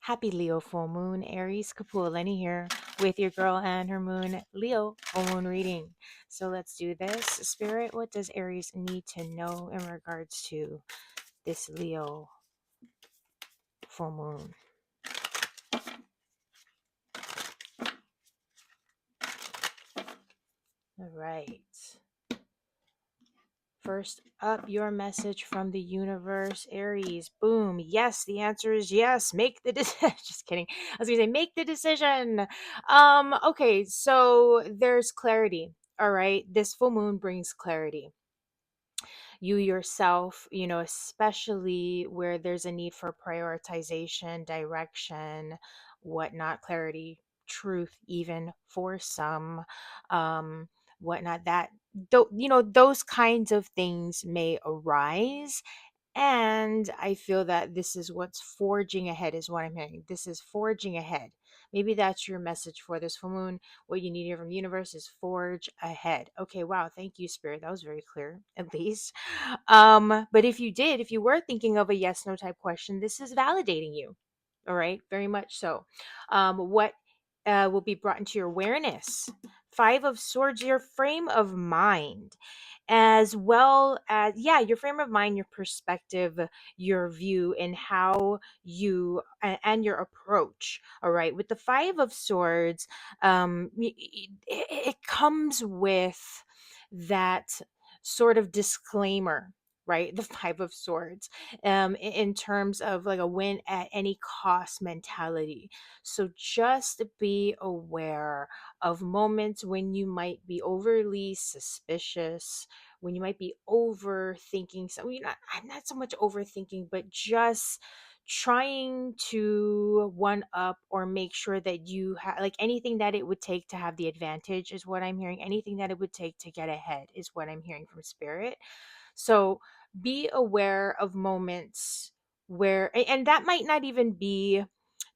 Happy Leo full moon, Aries, Kapualani here with your girl and her moon, Leo full moon reading. So let's do this. Spirit, what does Aries need to know in regards to this Leo full moon? All right. First up, your message from the universe, Aries. Boom. Yes, the answer is yes. Make the decision. Just kidding. I was gonna say make the decision. Okay, so there's clarity. All right. This full moon brings clarity. You yourself, especially where there's a need for prioritization, direction, whatnot, clarity, truth, even for some, um, whatnot, those kinds of things may arise, and I feel that this is what's forging ahead, is what I'm hearing. This is forging ahead. Maybe that's your message for this full moon. What you need here from the universe is forge ahead. Okay, wow. Thank you, Spirit. That was very clear, at least. But if you were thinking of a yes, no type question, this is validating you. All right, very much so. What will be brought into your awareness? Five of Swords, your frame of mind, as well as, yeah, your frame of mind, your perspective, your view, and how and your approach. All right, with the Five of Swords, it comes with that sort of disclaimer, right? The Five of Swords, in terms of like a win at any cost mentality. So just be aware of moments when you might be overly suspicious, when you might be overthinking. So I'm not so much overthinking, but just trying to one up or make sure that you have, like, anything that it would take to have the advantage is what I'm hearing. Anything that it would take to get ahead is what I'm hearing from Spirit. So be aware of moments where, and that might not even be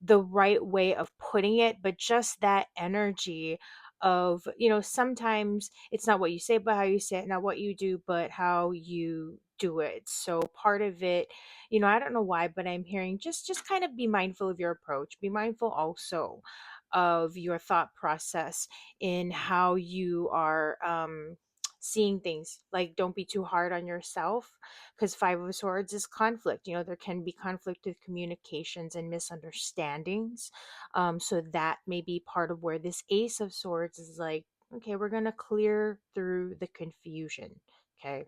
the right way of putting it, but just that energy of, sometimes it's not what you say, but how you say it, not what you do, but how you do it. So part of it, I don't know why, but I'm hearing just kind of be mindful of your approach. Be mindful also of your thought process in how you are seeing things. Like, don't be too hard on yourself, because Five of Swords is conflict. There can be conflict with communications and misunderstandings. So that may be part of where this Ace of Swords is like, okay, we're gonna clear through the confusion. Okay.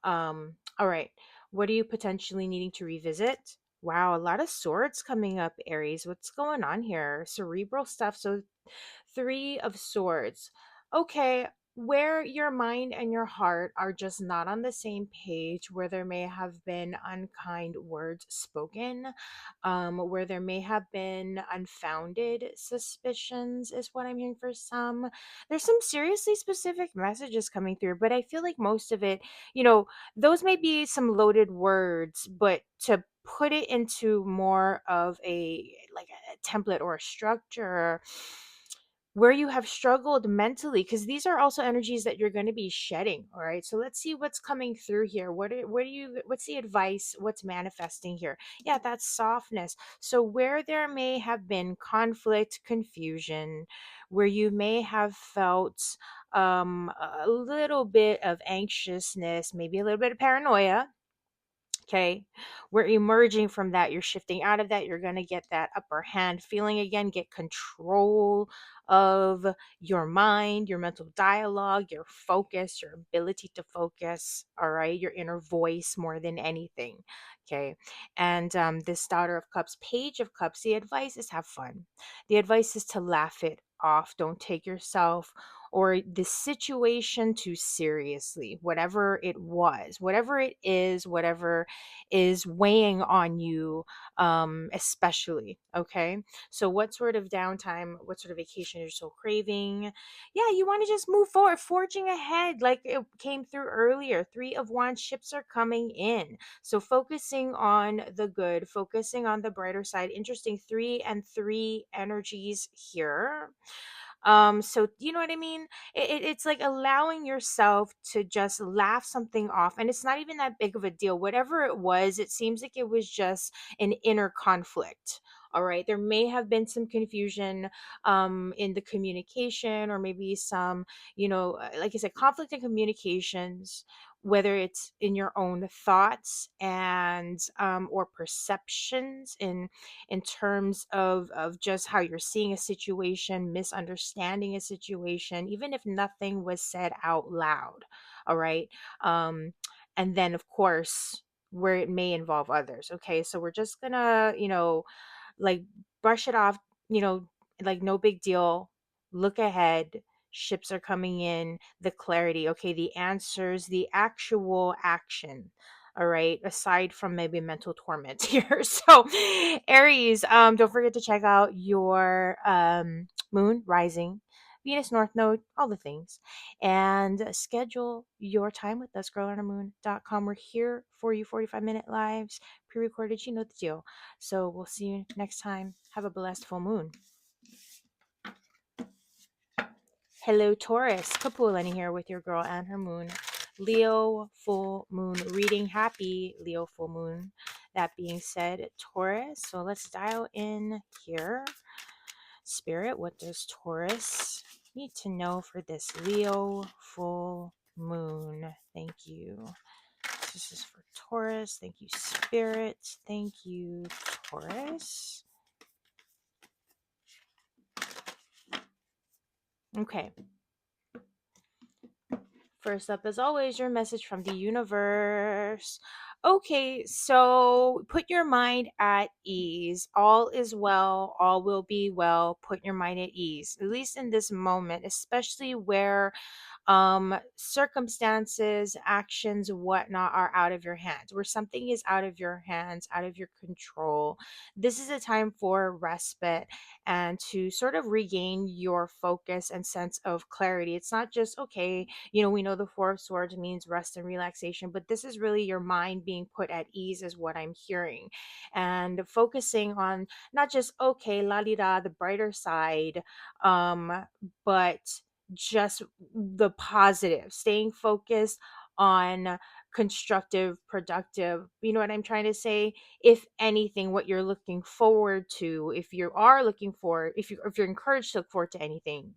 All right. What are you potentially needing to revisit? Wow, a lot of swords coming up, Aries. What's going on here? Cerebral stuff. So Three of Swords. Okay, where your mind and your heart are just not on the same page, where there may have been unkind words spoken, where there may have been unfounded suspicions, is what I'm hearing for some. There's some seriously specific messages coming through, but I feel like most of it, those may be some loaded words, but to put it into more of a, like, a template or a structure where you have struggled mentally, because these are also energies that you're going to be shedding. All right, so let's see what's coming through here. What's the advice, what's manifesting here? Yeah, that's softness. So where there may have been conflict, confusion, where you may have felt a little bit of anxiousness, maybe a little bit of paranoia. Okay, we're emerging from that. You're shifting out of that. You're going to get that upper hand feeling again, get control of your mind, your mental dialogue, your focus, your ability to focus. All right, your inner voice more than anything. Okay, and this Daughter of Cups, Page of Cups, the advice is have fun. The advice is to laugh it off. Don't take yourself or the situation too seriously. Whatever it was, whatever it is, whatever is weighing on you, especially. Okay, so what sort of downtime, what sort of vacation you're so craving? Yeah, you want to just move forward, forging ahead, like it came through earlier. Three of Wands, ships are coming in, so focusing on the good, focusing on the brighter side. Interesting, 3 and 3 energies here. So you know what I mean? It's like allowing yourself to just laugh something off, and it's not even that big of a deal. Whatever it was, it seems like it was just an inner conflict. All right, there may have been some confusion in the communication, or maybe some, like I said, conflict in communications, whether it's in your own thoughts and or perceptions in terms of just how you're seeing a situation, misunderstanding a situation, even if nothing was said out loud. All right. And then, of course, where it may involve others. Okay. So we're just gonna, like brush it off, you know, like no big deal. Look ahead. Ships are coming in, the clarity, okay, the answers, the actual action. All right, aside from maybe mental torment here. So, Aries, don't forget to check out your moon rising, Venus North Node, all the things, and schedule your time with us, girlonhermoon.com. We're here for you, 45-minute lives, pre-recorded. You know the deal. So we'll see you next time. Have a blessed full moon. Hello, Taurus. Kapualani here with your girl and her moon. Leo full moon reading. Happy Leo full moon. That being said, Taurus. So let's dial in here. Spirit, what does Taurus need to know for this Leo full moon? Thank you. This is for Taurus. Thank you, Spirit. Thank you, Taurus. Okay. First up, as always, your message from the universe. Okay, so put your mind at ease. All is well, all will be well. Put your mind at ease, at least in this moment, especially where circumstances, actions, whatnot are out of your hands, where something is out of your hands, out of your control. This is a time for respite and to sort of regain your focus and sense of clarity. It's not just, okay, we know the Four of Swords means rest and relaxation, but this is really your mind being put at ease, is what I'm hearing. And focusing on not just, okay, la di da, the brighter side, but just the positive, staying focused on constructive, productive, you know what I'm trying to say? If anything, what you're looking forward to, if you are looking for, if you're encouraged to look forward to anything,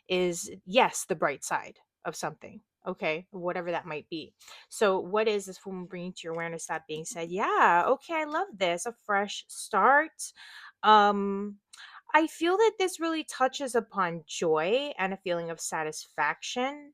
is, yes, the bright side of something. Okay, whatever that might be. So what is this woman bringing to your awareness? That being said, yeah, okay, I love this, a fresh start. um I feel that this really touches upon joy and a feeling of satisfaction.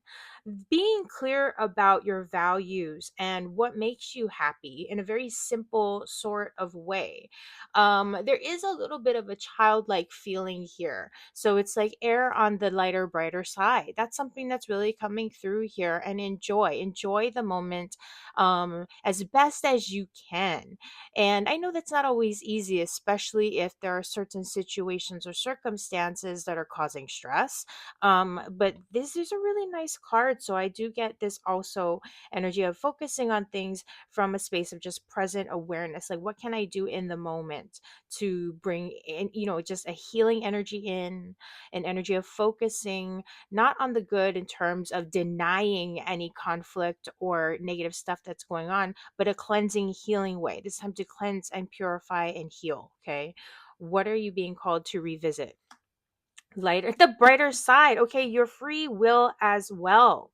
Being clear about your values and what makes you happy in a very simple sort of way. There is a little bit of a childlike feeling here. So it's like air on the lighter, brighter side. That's something that's really coming through here. And enjoy the moment as best as you can. And I know that's not always easy, especially if there are certain situations or circumstances that are causing stress. But this is a really nice card. So I do get this also energy of focusing on things from a space of just present awareness. Like, what can I do in the moment to bring in, just a healing energy in, an energy of focusing not on the good in terms of denying any conflict or negative stuff that's going on, but a cleansing, healing way. This time to cleanse and purify and heal. Okay. What are you being called to revisit? Lighter, the brighter side. Okay, your free will as well.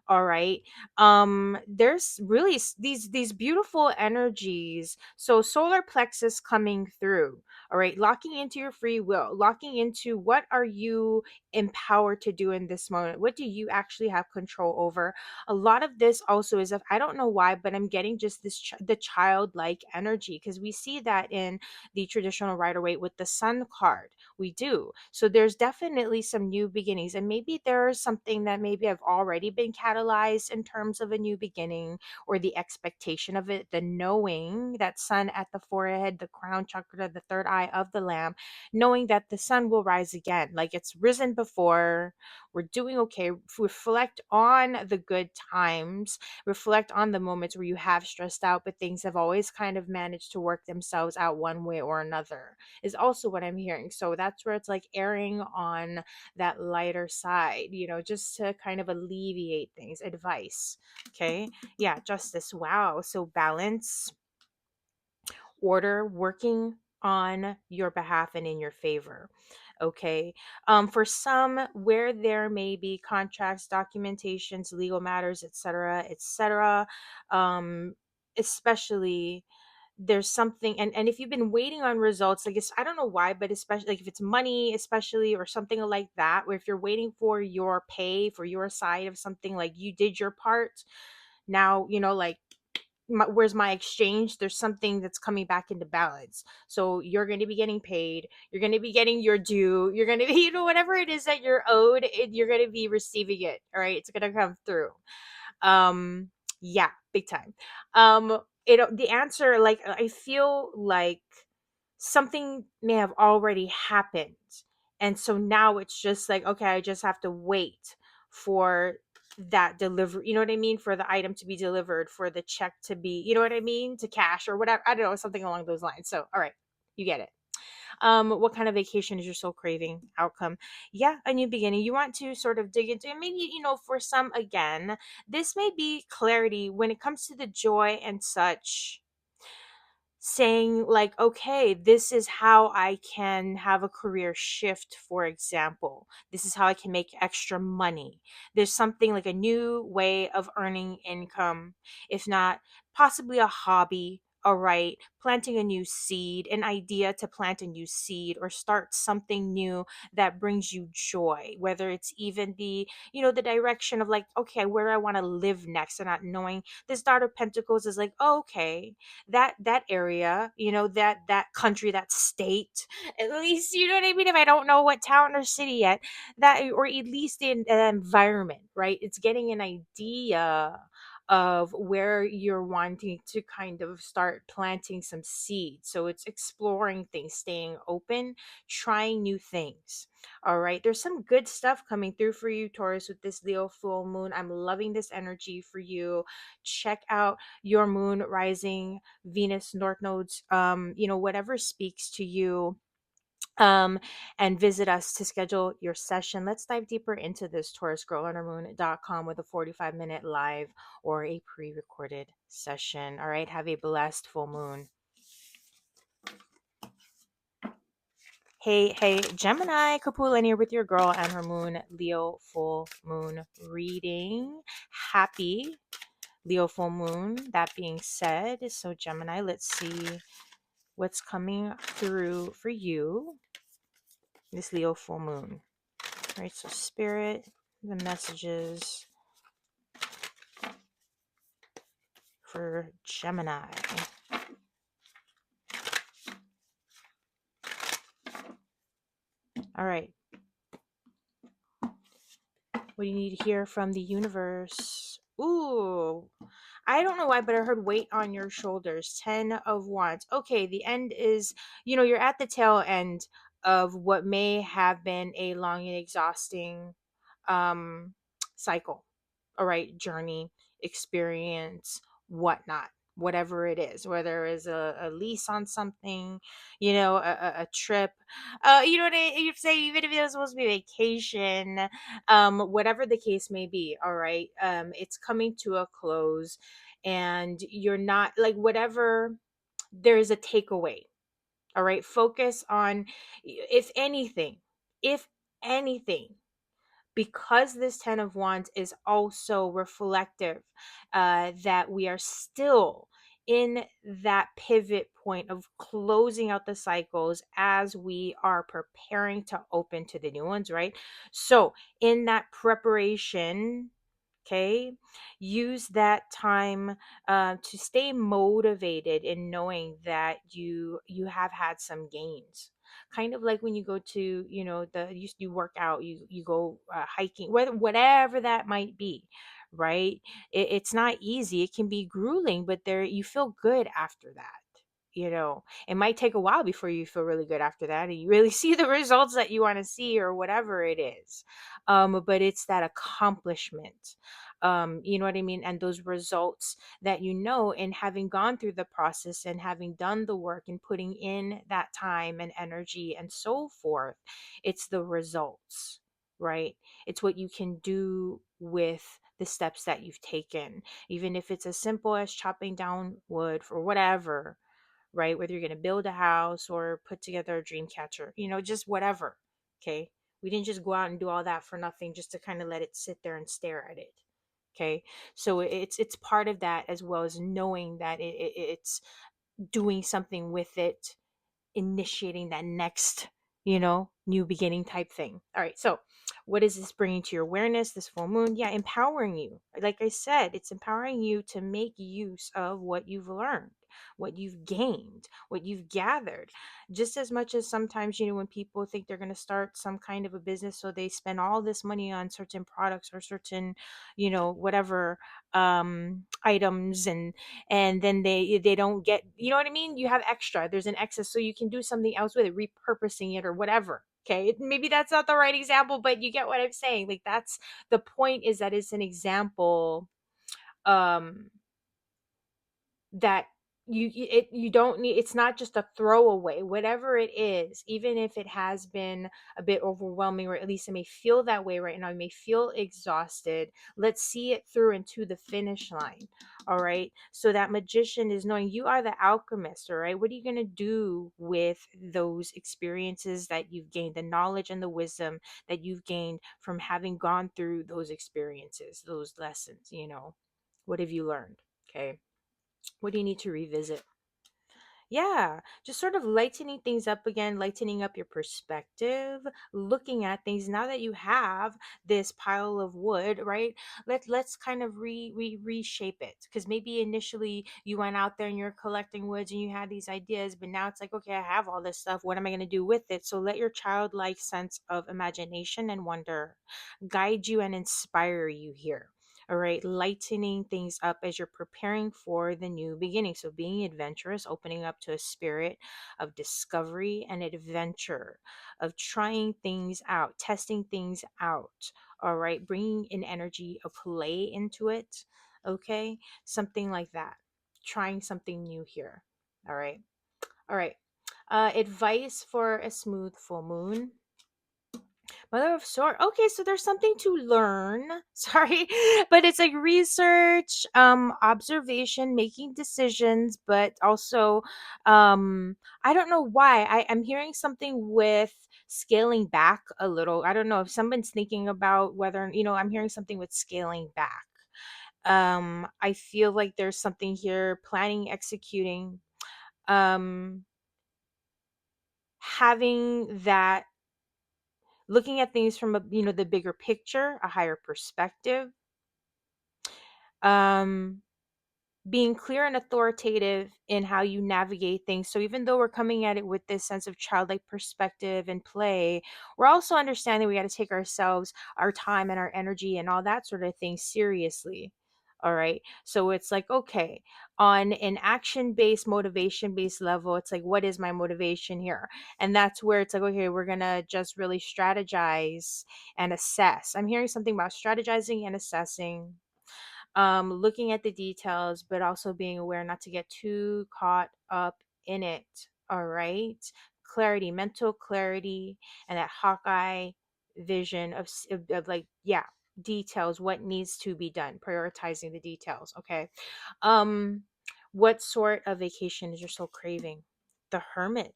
All right. There's really these beautiful energies. So solar plexus coming through. All right, locking into your free will, locking into what are you empowered to do in this moment, what do you actually have control over. A lot of this also is, of I don't know why, but I'm getting just this the childlike energy, because we see that in the traditional Rider Waite with the Sun card. We do. So there's definitely some new beginnings, and maybe there's something that maybe have already been catalyzed in terms of a new beginning, or the expectation of it, the knowing that sun at the forehead, the crown chakra, the third eye of the lamb, knowing that the sun will rise again, like it's risen before. We're doing okay. Reflect on the good times, reflect on the moments where you have stressed out, but things have always kind of managed to work themselves out one way or another, is also what I'm hearing. So that's where it's like erring on that lighter side, just to kind of alleviate things. Advice. Okay. Yeah. Justice. Wow. So balance, order, working on your behalf and in your favor. Okay. For some, where there may be contracts, documentations, legal matters, etc., etc., especially there's something, and if you've been waiting on results, like, it's, I don't know why, but especially like if it's money, especially, or something like that, where if you're waiting for your pay for your side of something, like you did your part, now, like, where's my exchange? There's something that's coming back into balance. So you're going to be getting paid. You're going to be getting your due. You're going to be, whatever it is that you're owed, you're going to be receiving it. All right. It's going to come through. Um, yeah, big time. The answer, like, I feel like something may have already happened. And so now it's just like, okay, I just have to wait for that delivery, you know what I mean? For the item to be delivered, for the check to be, you know what I mean? To cash or whatever. I don't know, something along those lines. So, all right, you get it. What kind of vacation is your soul craving? Outcome? Yeah, a new beginning. You want to sort of dig into it. Maybe, for some, again, this may be clarity when it comes to the joy and such, saying like, okay, this is how I can have a career shift, for example. This is how I can make extra money. There's something like a new way of earning income, if not possibly a hobby. All right, planting a new seed, an idea to plant a new seed or start something new that brings you joy, whether it's even the direction of like, okay, where I want to live next, and not knowing. This Dart of Pentacles is like, oh, okay, that area, that country, that state, at least, you know what I mean, if I don't know what town or city yet, that, or at least in an environment, right? It's getting an idea of where you're wanting to kind of start planting some seeds. So it's exploring things, staying open, trying new things. All right, there's some good stuff coming through for you, Taurus, with this Leo full moon. I'm loving this energy for you. Check out your moon, rising, Venus, north nodes, whatever speaks to you, and visit us to schedule your session. Let's dive deeper into this, taurusgirlundermoon.com, with a 45-minute live or a pre-recorded session. All right, have a blessed full moon. Hey, Gemini, Kapualani here with your girl and her moon, Leo full moon reading. Happy Leo full moon. That being said, so Gemini, let's see what's coming through for you this Leo full moon. All right, so Spirit, the messages for Gemini. All right, what do you need to hear from the universe? Ooh, I don't know why, but I heard weight on your shoulders. 10 of Wands. Okay, the end is, you're at the tail end of what may have been a long and exhausting um cycle. All right, journey, experience, whatnot, whatever it is, whether it's a lease on something, a trip, you know what you say, even if it was supposed to be vacation, whatever the case may be. All right, it's coming to a close, and you're not like, whatever, there's a takeaway. All right, focus on, if anything, because this 10 of Wands is also reflective, that we are still in that pivot point of closing out the cycles as we are preparing to open to the new ones, right? So in that preparation, okay, use that time to stay motivated in knowing that you have had some gains, kind of like when you go to, you work out, you go hiking, whatever that might be, right? It's not easy, it can be grueling, but there, you feel good after that. It might take a while before you feel really good after that and you really see the results that you want to see, or whatever it is. But it's that accomplishment, you know what I mean, and those results that, in having gone through the process and having done the work and putting in that time and energy and so forth. It's the results, right? It's what you can do with the steps that you've taken, even if it's as simple as chopping down wood for whatever, right? Whether you're going to build a house or put together a dream catcher, just whatever. Okay. We didn't just go out and do all that for nothing just to kind of let it sit there and stare at it. Okay. So it's part of that, as well as knowing that it's doing something with it, initiating that next, new beginning type thing. All right. So, what is this bringing to your awareness, this full moon? Yeah, empowering you. Like I said, it's empowering you to make use of what you've learned, what you've gained, what you've gathered. Just as much as sometimes, when people think they're going to start some kind of a business, so they spend all this money on certain products or certain, whatever items, and then they don't get, you know what I mean, you have extra, there's an excess, so you can do something else with it, repurposing it or whatever. Okay, maybe that's not the right example, but you get what I'm saying. Like, that's the point, is that it's an example, um that you don't need, it's not just a throwaway, whatever it is, even if it has been a bit overwhelming, or at least it may feel that way right now, you may feel exhausted, let's see it through into the finish line. All right, so that magician is knowing you are the alchemist. All right, what are you going to do with those experiences that you've gained, the knowledge and the wisdom that you've gained from having gone through those experiences, those lessons? What have you learned? Okay, what do you need to revisit? Yeah, just sort of lightening things up again, lightening up your perspective, looking at things now that you have this pile of wood, right? Let's kind of reshape it, because maybe initially you went out there and you're collecting woods and you had these ideas, but now it's like, okay, I have all this stuff. What am I going to do with it? So let your childlike sense of imagination and wonder guide you and inspire you here. All right, lightening things up as you're preparing for the new beginning. So, being adventurous, opening up to a spirit of discovery and adventure, of trying things out, testing things out. All right, bringing an energy of play into it. Okay, something like that. Trying something new here. All right, all right. Advice for a smooth full moon. Mother of Sword. Okay, so there's something to learn. Sorry, but it's like research, observation, making decisions, but also, I don't know why. I'm hearing something with scaling back a little. I don't know if someone's thinking about whether, I'm hearing something with scaling back. I feel like there's something here, planning, executing, um, having that, looking at things from a, the bigger picture, a higher perspective, um being clear and authoritative in how you navigate things. So even though we're coming at it with this sense of childlike perspective and play, we're also understanding we got to take ourselves, our time and our energy and all that sort of thing seriously. All right, so it's like, okay, on an action based, motivation based level, it's like, what is my motivation here? And that's where it's like, okay, we're gonna just really strategize and assess. I'm hearing something about strategizing and assessing, looking at the details, but also being aware not to get too caught up in it. All right. Clarity, mental clarity, and that Hawkeye vision of like, yeah, details, what needs to be done, prioritizing the details. Okay. Um, what sort of vacation is your soul craving? The Hermit.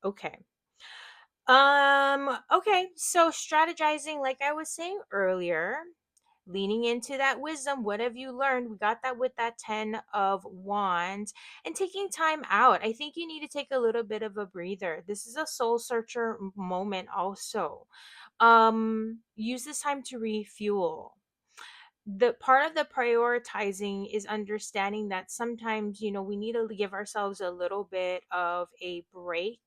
Okay. Okay, so strategizing, like I was saying earlier, leaning into that wisdom, what have you learned? We got that with that 10 of wands, and taking time out. I think you need to take a little bit of a breather. This is a soul searcher moment also. Use this time to refuel. The part of the prioritizing is understanding that sometimes, we need to give ourselves a little bit of a break,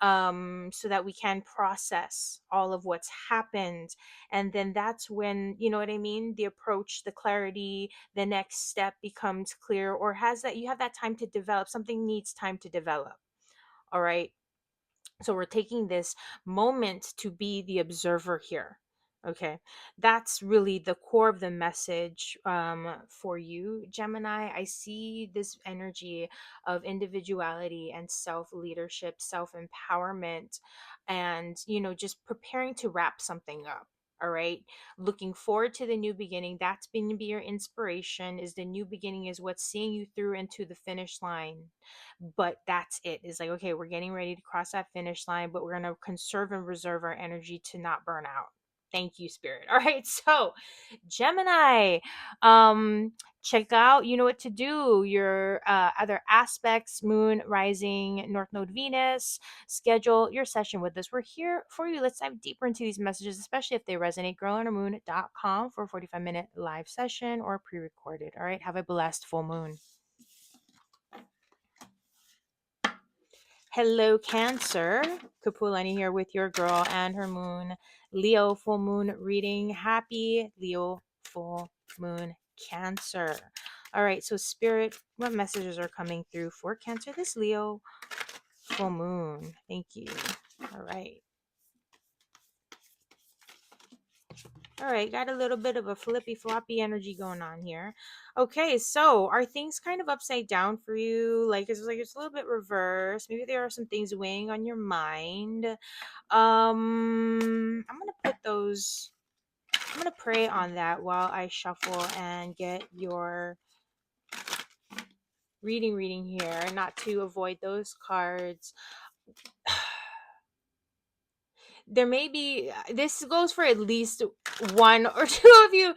so that we can process all of what's happened. And then that's when, you know what I mean, the approach, the clarity, the next step becomes clear, or has that, you have that time to develop. Something needs time to develop. All right, so we're taking this moment to be the observer here. Okay, that's really the core of the message, for you, Gemini. I see this energy of individuality and self leadership, self empowerment, and, just preparing to wrap something up. All right. Looking forward to the new beginning. That's been to be your inspiration. Is the new beginning is what's seeing you through into the finish line. But that's it. It's like, okay, we're getting ready to cross that finish line, but we're gonna conserve and reserve our energy to not burn out. Thank you, Spirit. All right. So Gemini, um, check out, you know what to do. Your other aspects, moon, rising, north node, Venus. Schedule your session with us. We're here for you. Let's dive deeper into these messages, especially if they resonate. Girlondermoon.com for a 45-minute live session or pre-recorded. All right. Have a blessed full moon. Hello, Cancer. Kapualani here with your girl and her moon. Leo full moon reading. Happy Leo full moon, Cancer. All right, so Spirit, what messages are coming through for Cancer this Leo full moon? Thank you. All right. All right, got a little bit of a flippy floppy energy going on here. Okay, so are things kind of upside down for you? Like it's a little bit reversed. Maybe there are some things weighing on your mind. I'm gonna put those. I'm gonna pray on that while I shuffle and get your reading here, not to avoid those cards. There may be, this goes for at least one or two of you,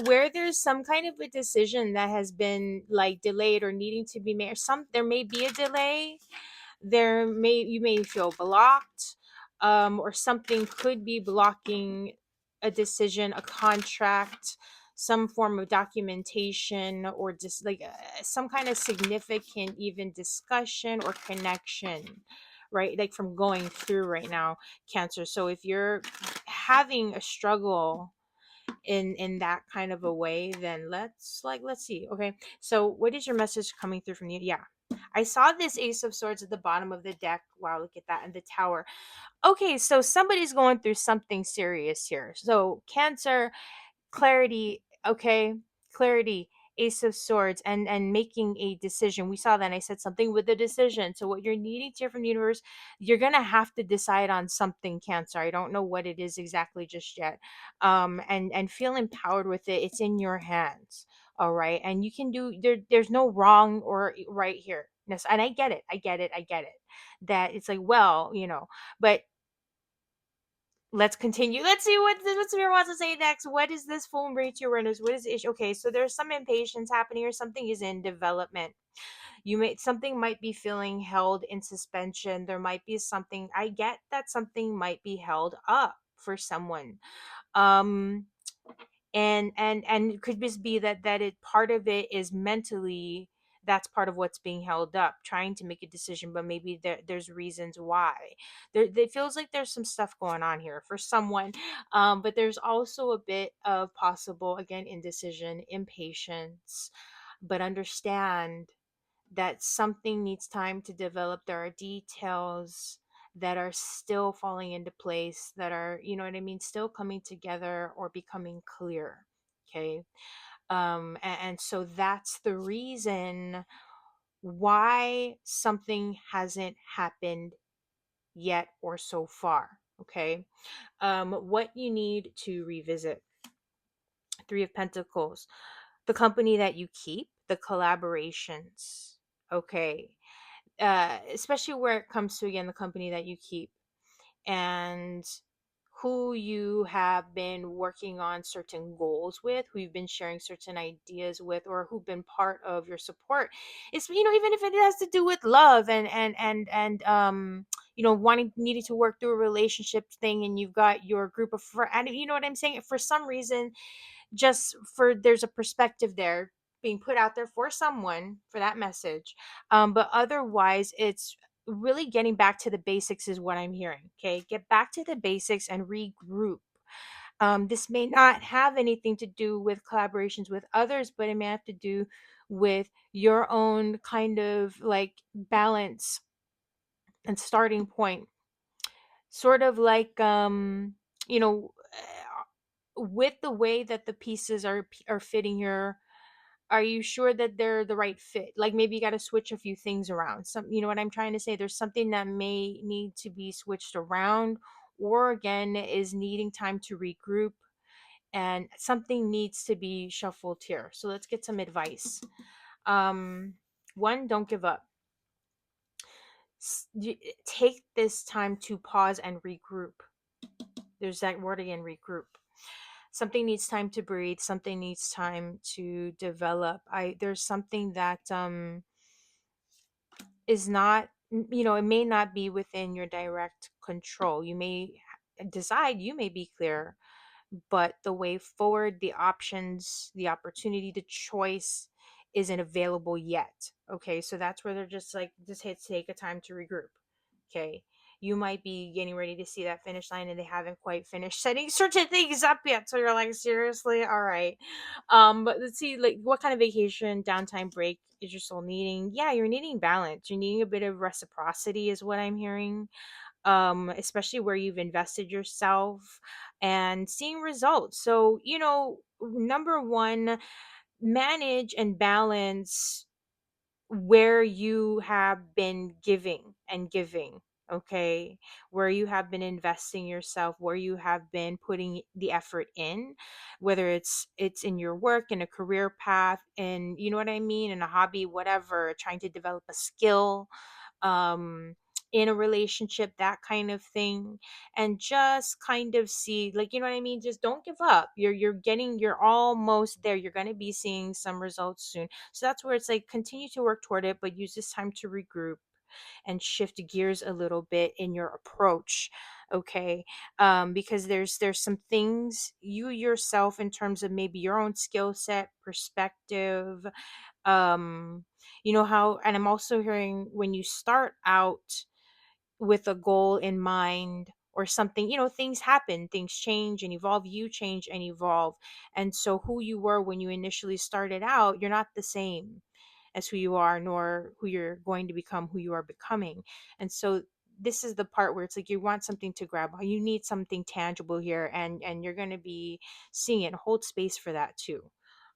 where there's some kind of a decision that has been like delayed or needing to be made, or there may be a delay. You may feel blocked, or something could be blocking a decision, a contract, some form of documentation, or just like some kind of significant even discussion or connection, right? Like from going through right now, Cancer. So if you're having a struggle in that kind of a way, then let's see. Okay, so what is your message coming through from you? Yeah, I saw this Ace of Swords at the bottom of the deck. Wow, look at that. And the Tower. Okay, so somebody's going through something serious here. So Cancer, clarity. Okay, clarity. Ace of Swords, and making a decision. We saw that, and I said something with a decision. So what you're needing to hear from the universe, you're gonna have to decide on something, Cancer. I don't know what it is exactly just yet. And feel empowered with it. It's in your hands. All right, and you can do there's no wrong or right here. Yes, and I get it. That it's like, well, but let's continue. Let's see what Spirit wants to say next. What is this full bring to your awareness? What is the issue? Okay, so there's some impatience happening, or something is in development. Something might be feeling held in suspension. There might be something. I get that something might be held up for someone. Um, and it could just be that it part of it is mentally, that's part of what's being held up, trying to make a decision, but maybe there's reasons why. It feels like there's some stuff going on here for someone, but there's also a bit of possible, again, indecision, impatience. But understand that something needs time to develop. There are details that are still falling into place, that are, you know what I mean, still coming together or becoming clear. Okay. And so that's the reason why something hasn't happened yet or so far. Okay. What you need to revisit: Three of Pentacles, the company that you keep, the collaborations. Okay, especially where it comes to, again, the company that you keep, and who you have been working on certain goals with, who you've been sharing certain ideas with, or who've been part of your support. It's, even if it has to do with love and wanting, needing to work through a relationship thing, and you've got your group of friends, and you know what I'm saying, for some reason, just for there's a perspective there being put out there for someone for that message. But otherwise, it's really getting back to the basics is what I'm hearing. Okay, get back to the basics and regroup. This may not have anything to do with collaborations with others, but it may have to do with your own kind of like balance and starting point, sort of like you know with the way that the pieces are fitting here. Are you sure that they're the right fit? Like maybe you got to switch a few things around. Some, you know what I'm trying to say? There's something that may need to be switched around, or again is needing time to regroup, and something needs to be shuffled here. So let's get some advice. Um, One, don't give up. Take this time to pause and regroup. There's that word again, regroup. Something needs time to breathe. Something needs time to develop. There's something that is not, it may not be within your direct control. You may decide, you may be clear, but the way forward, the options, the opportunity, the choice isn't available yet. Okay, so that's where they're just like, just hit take a time to regroup. Okay, you might be getting ready to see that finish line and they haven't quite finished setting certain things up yet, so you're like, seriously, all right. But let's see, like, what kind of vacation, downtime, break is your soul needing? Yeah, you're needing balance. You're needing a bit of reciprocity is what I'm hearing, especially where you've invested yourself and seeing results. So, number one, manage and balance where you have been giving and giving. Okay, where you have been investing yourself, where you have been putting the effort in, whether it's in your work, in a career path, and you know what I mean, in a hobby, whatever, trying to develop a skill, um in a relationship, that kind of thing. And just kind of see, like, you know what I mean, just don't give up. You're almost there. You're going to be seeing some results soon. So that's where it's like, continue to work toward it, but use this time to regroup and shift gears a little bit in your approach. Okay, because there's some things you yourself, in terms of maybe your own skill set, perspective, how. And I'm also hearing, when you start out with a goal in mind or something, things happen, things change and evolve, you change and evolve. And so who you were when you initially started out, you're not the same as who you are, nor who you're going to become, who you are becoming. And so this is the part where it's like, you want something to grab on, you need something tangible here, and you're going to be seeing it. Hold space for that too.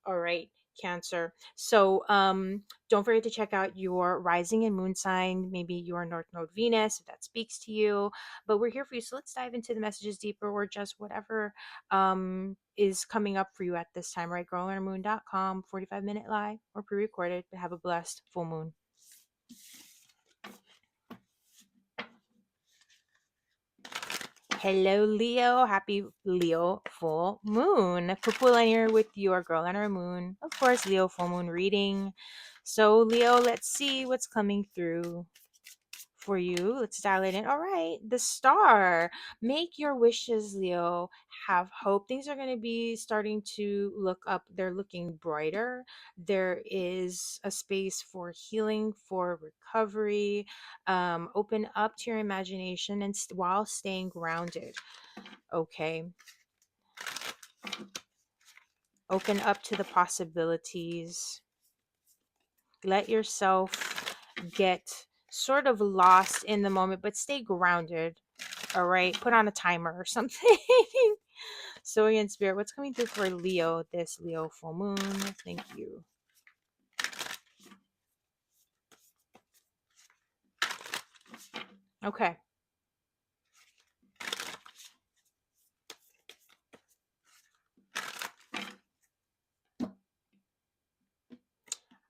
All right, Cancer. So don't forget to check out your rising and moon sign, maybe your North Node Venus, if that speaks to you. But we're here for you. So let's dive into the messages deeper, or just whatever is coming up for you at this time, right? Girlundermoon.com, 45-minute live or pre recorded, but have a blessed full moon. Hello, Leo. Happy Leo full moon. Kapualani here with your Girl on Our Moon. Of course, Leo full moon reading. So, Leo, let's see what's coming through for you. Let's dial it in. All right, the star. Make your wishes, Leo. Have hope. Things are going to be starting to look up. They're looking brighter. There is a space for healing, for recovery. Open up to your imagination and while staying grounded. Okay. Open up to the possibilities. Let yourself get sort of lost in the moment, but stay grounded. All right, put on a timer or something. So again, Spirit, what's coming through for Leo, this Leo full moon? Thank you. Okay.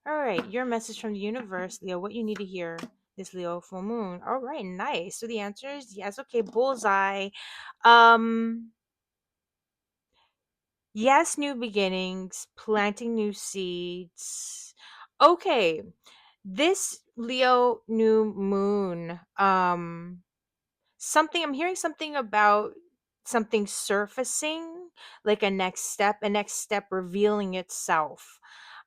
All right, your message from the universe, Leo, what you need to hear this Leo full moon. All right, nice. So the answer is yes. Okay, bullseye. Um yes, new beginnings, planting new seeds. Okay. This Leo new moon, something, I'm hearing something about something surfacing, like a next step revealing itself.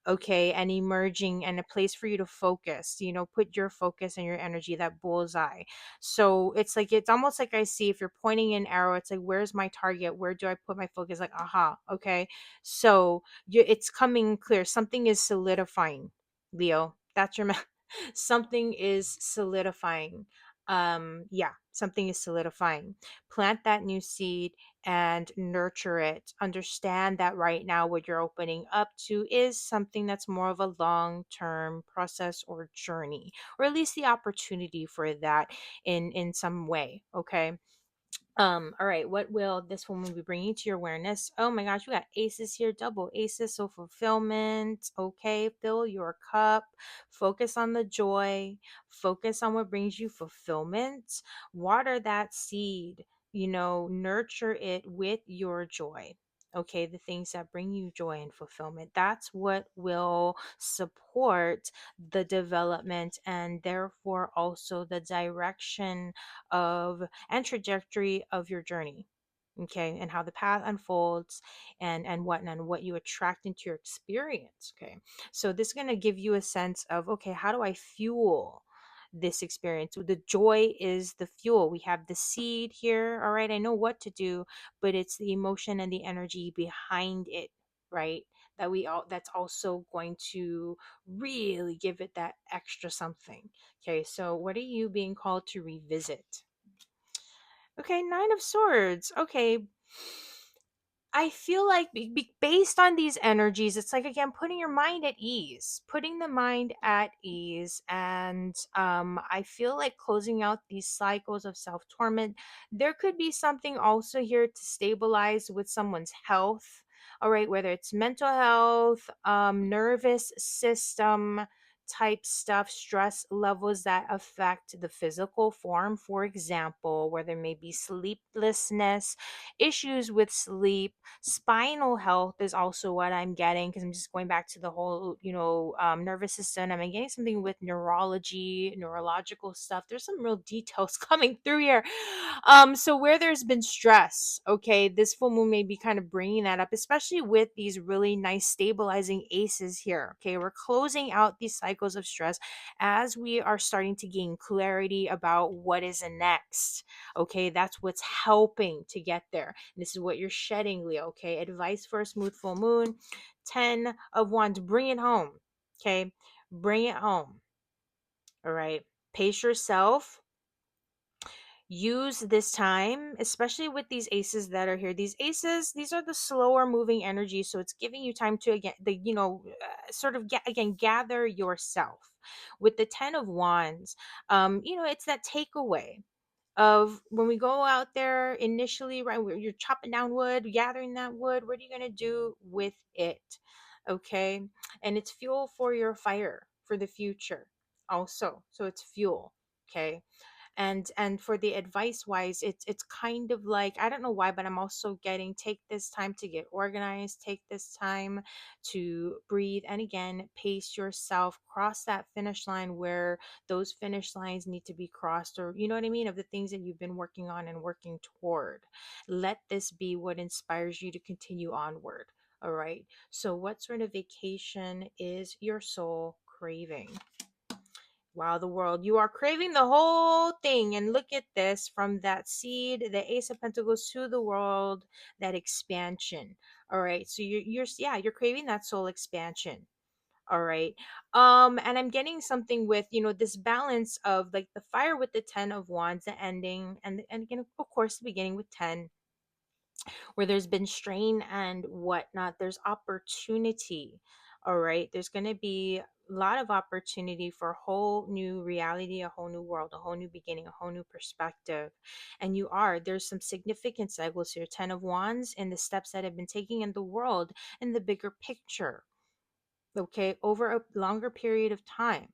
Okay, and emerging, and a place for you to focus, put your focus and your energy, that bullseye. So it's like, it's almost like, I see, if you're pointing an arrow, it's like, where's my target, where do I put my focus, like, aha. Okay, so it's coming clear, something is solidifying, Leo. That's your something is solidifying. Yeah, something is solidifying. Plant that new seed and nurture it. Understand that right now what you're opening up to is something that's more of a long-term process or journey, or at least the opportunity for that in some way. Okay, All right, what will this woman be bringing to your awareness? Oh my gosh, we got aces here, double aces, so fulfillment. Okay, fill your cup, focus on the joy, focus on what brings you fulfillment, water that seed, nurture it with your joy. Okay, the things that bring you joy and fulfillment. That's what will support the development and therefore also the direction of and trajectory of your journey. Okay, and how the path unfolds and whatnot, and what you attract into your experience. Okay, so this is going to give you a sense of, okay, how do I fuel this experience? The joy is the fuel. We have the seed here. All right, I know what to do, but it's the emotion and the energy behind it, right? That's also going to really give it that extra something. Okay, so what are you being called to revisit? Okay, Nine of Swords. Okay. I feel like based on these energies, it's like, again, putting your mind at ease, putting the mind at ease. And I feel like closing out these cycles of self torment. There could be something also here to stabilize with someone's health. All right, whether it's mental health, nervous system type stuff, stress levels that affect the physical form, for example, where there may be sleeplessness, issues with sleep, spinal health is also what I'm getting, because I'm just going back to the whole, nervous system. I'm getting something with neurology, neurological stuff. There's some real details coming through here. So where there's been stress, okay, this full moon may be kind of bringing that up, especially with these really nice stabilizing aces here. Okay, we're closing out these cycles of stress as we are starting to gain clarity about what is next. Okay, that's what's helping to get there. And this is what you're shedding, Leo. Okay, advice for a smooth full moon. 10 of Wands, bring it home. Okay, bring it home. All right, pace yourself. Use this time, especially with these aces that are here. These aces, these are the slower moving energy, so it's giving you time to, again, sort of again, gather yourself. With the 10 of Wands, it's that takeaway of when we go out there initially, right, where you're chopping down wood, gathering that wood, what are you going to do with it? Okay, and it's fuel for your fire for the future also, so it's fuel. Okay, and for the advice wise, it's kind of like, I don't know why, but I'm also getting, take this time to get organized, take this time to breathe, and again, pace yourself, cross that finish line where those finish lines need to be crossed, or you know what I mean, of the things that you've been working on and working toward. Let this be what inspires you to continue onward. All right, so what sort of vacation is your soul craving? Wow, the world. You are craving the whole thing. And look at this, from that seed, the Ace of Pentacles, to the world, that expansion. All right. So you're craving that soul expansion. All right. And I'm getting something with, this balance of like the fire with the 10 of Wands, the ending, and again, of course, the beginning with 10, where there's been strain and whatnot. There's opportunity. All right, there's going to be a lot of opportunity for a whole new reality, a whole new world, a whole new beginning, a whole new perspective. And there's some significant cycles here, 10 of Wands, in the steps that have been taking in the world, in the bigger picture. Okay, over a longer period of time,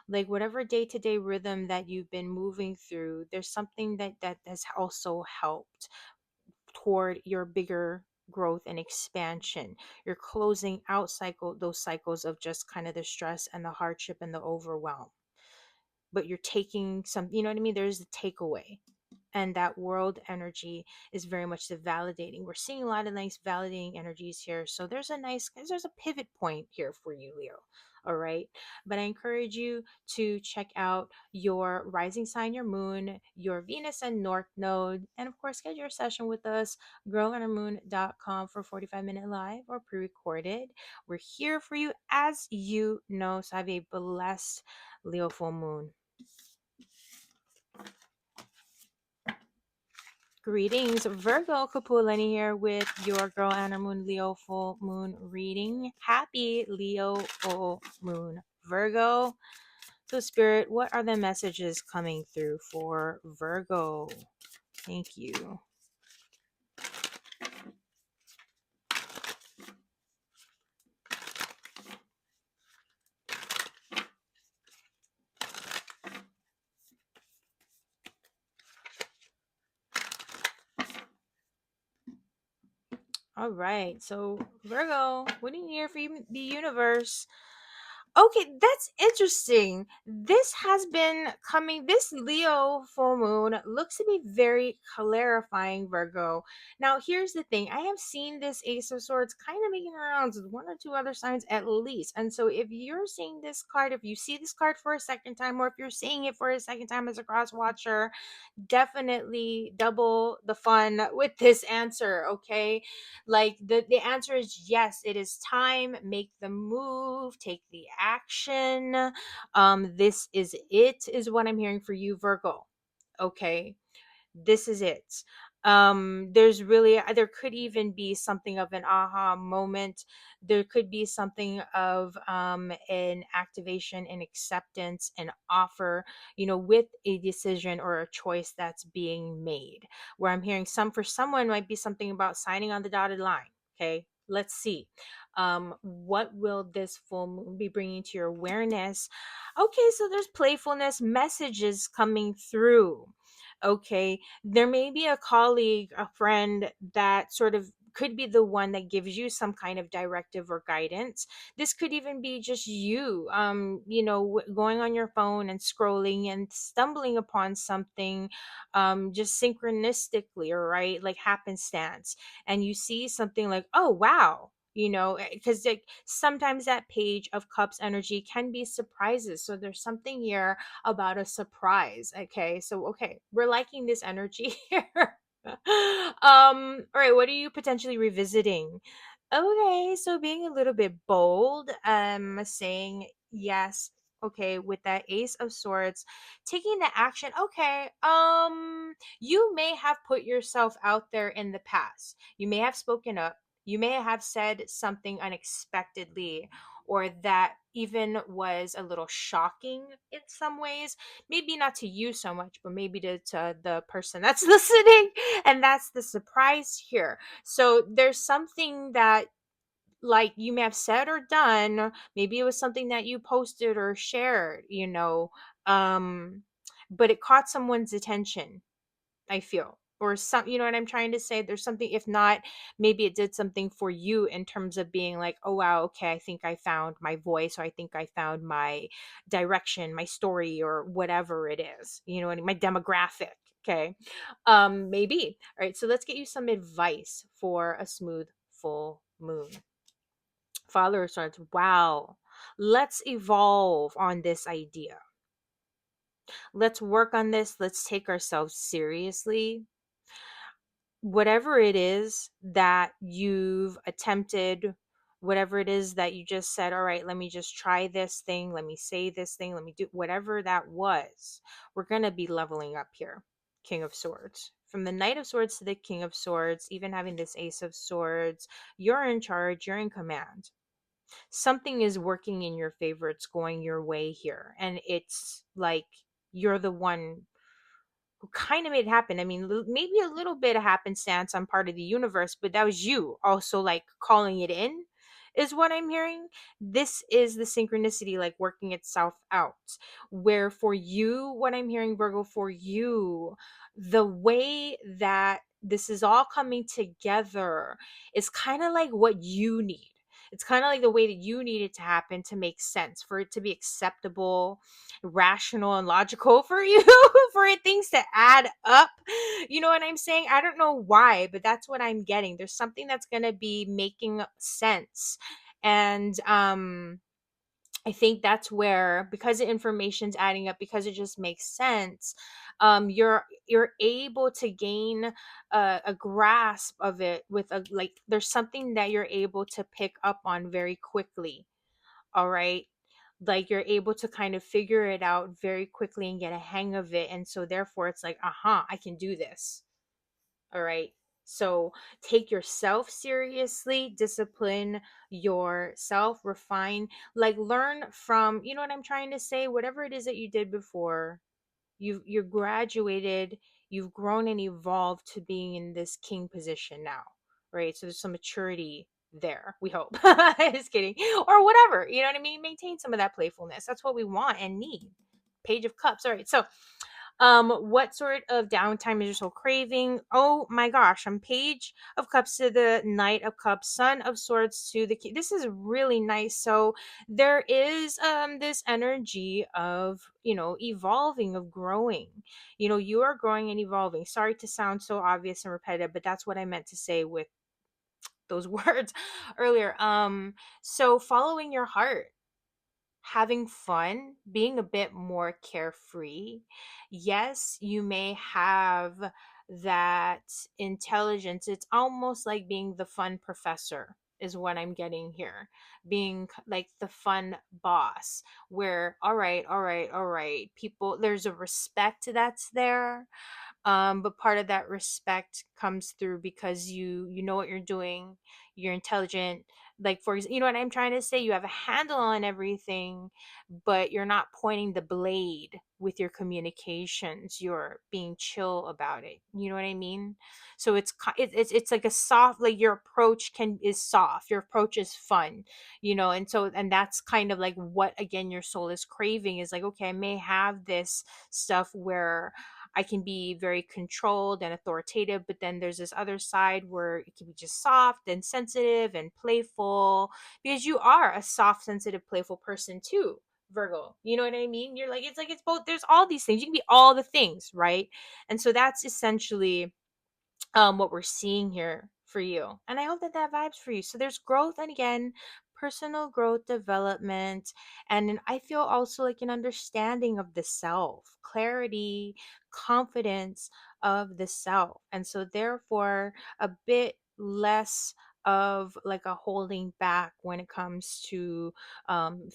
like whatever day-to-day rhythm that you've been moving through, there's something that has also helped toward your bigger growth and expansion. You're closing out those cycles of just kind of the stress and the hardship and the overwhelm. But you're taking some, you know what I mean? There's a takeaway. And that world energy is very much the validating. We're seeing a lot of nice validating energies here. So there's a pivot point here for you, Leo. All right. But I encourage you to check out your rising sign, your moon, your Venus and North node, and of course, get your session with us, girlonhermoon.com, for 45-minute live or pre recorded. We're here for you, as you know. So have a blessed Leo full moon. Greetings, Virgo. Kapualani here with your Girl and Her Moon Leo full moon reading. Happy Leo full moon, Virgo. So, Spirit, what are the messages coming through for Virgo? Thank you. All right. So, Virgo, what do you hear from the universe? Okay, that's interesting. This has been coming, this Leo full moon looks to be very clarifying, Virgo. Now, here's the thing, I have seen this Ace of Swords kind of making rounds with one or two other signs at least. And so, if you're seeing this card, if you see this card for a second time, or if you're seeing it for a second time as a cross watcher, definitely double the fun with this answer. Okay, like the answer is yes, it is time. Make the move, take the action. This is it, is what I'm hearing for you, Virgo. Okay, this is it. There's really, there could even be something of an aha moment. There could be something of an activation, an acceptance, an offer, with a decision or a choice that's being made, where I'm hearing some, for someone might be something about signing on the dotted line. Okay, let's see. What will this full moon be bringing to your awareness? Okay, so there's playfulness, messages coming through. Okay, there may be a colleague, a friend that sort of could be the one that gives you some kind of directive or guidance. This could even be just you, going on your phone and scrolling and stumbling upon something, just synchronistically, or right, like happenstance, and you see something like, oh wow, because like sometimes that page of cups energy can be surprises. So there's something here about a surprise. Okay, so okay, we're liking this energy here. All right, what are you potentially revisiting? Okay, so being a little bit bold, saying yes, okay, with that Ace of Swords, taking the action. Okay, you may have put yourself out there in the past. You may have spoken up. You may have said something unexpectedly, or that even was a little shocking in some ways. Maybe not to you so much, but maybe to the person that's listening. And that's the surprise here. So there's something that, like, you may have said or done. Maybe it was something that you posted or shared, um, but it caught someone's attention, I feel. Or some, you know what I'm trying to say? There's something, if not, maybe it did something for you in terms of being like, oh wow, okay, I think I found my voice, or I think I found my direction, my story, or whatever it is, my demographic. Okay. Maybe. All right, so let's get you some advice for a smooth full moon. Father starts, wow. Let's evolve on this idea. Let's work on this. Let's take ourselves seriously. Whatever it is that you've attempted, whatever it is that you just said, all right, let me just try this thing, let me say this thing, let me do whatever that was, we're going to be leveling up here. King of Swords. From the Knight of Swords to the King of Swords, even having this Ace of Swords, you're in charge, you're in command. Something is working in your favor, it's going your way here. And it's like you're the one who kind of made it happen. I mean, maybe a little bit of happenstance on part of the universe, but that was you also like calling it in, is what I'm hearing. This is the synchronicity, like working itself out. Where for you, what I'm hearing, Virgo, for you, the way that this is all coming together is kind of like what you need. It's kind of like the way that you need it to happen to make sense, for it to be acceptable, rational, and logical for you, for things to add up. You know what I'm saying? I don't know why, but that's what I'm getting. There's something that's going to be making sense. And I think that's where, because the information's adding up, because it just makes sense, you're able to gain a grasp of it, with a, like, there's something that you're able to pick up on very quickly. All right, like you're able to kind of figure it out very quickly and get a hang of it, and so therefore it's like, I can do this. All right, so take yourself seriously, discipline yourself, refine, like learn from, what I'm trying to say, whatever it is that you did before, you graduated, you've grown and evolved to being in this king position now, right? So there's some maturity there, we hope. Just kidding. Or whatever, you know what I mean? Maintain some of that playfulness. That's what we want and need. Page of Cups. All right. So what sort of downtime is your soul craving? Oh my gosh, I'm Page of Cups to the Knight of Cups, Son of Swords to the King. This is really nice. So there is this energy of, evolving, of growing. You are growing and evolving. Sorry to sound so obvious and repetitive, but that's what I meant to say with those words earlier. So following your heart, having fun, being a bit more carefree. Yes, you may have that intelligence. It's almost like being the fun professor, is what I'm getting here. Being like the fun boss, where, all right, people, there's a respect that's there, but part of that respect comes through because you know what you're doing, you're intelligent. Like, for example, you know what I'm trying to say, you have a handle on everything, but you're not pointing the blade with your communications, you're being chill about it, you know what I mean? So it's like a soft, like your approach can is soft, your approach is fun, and that's kind of like what, again, your soul is craving, is like, okay, I may have this stuff where I can be very controlled and authoritative, but then there's this other side where it can be just soft and sensitive and playful, because you are a soft, sensitive, playful person too, Virgo. You know what I mean? You're like it's both. There's all these things. You can be all the things, right? And so that's essentially what we're seeing here for you, and I hope that that vibes for you. So there's growth, and again, personal growth, development, and then I feel also like an understanding of the self, clarity, confidence of the self, and so therefore a bit less of like a holding back when it comes to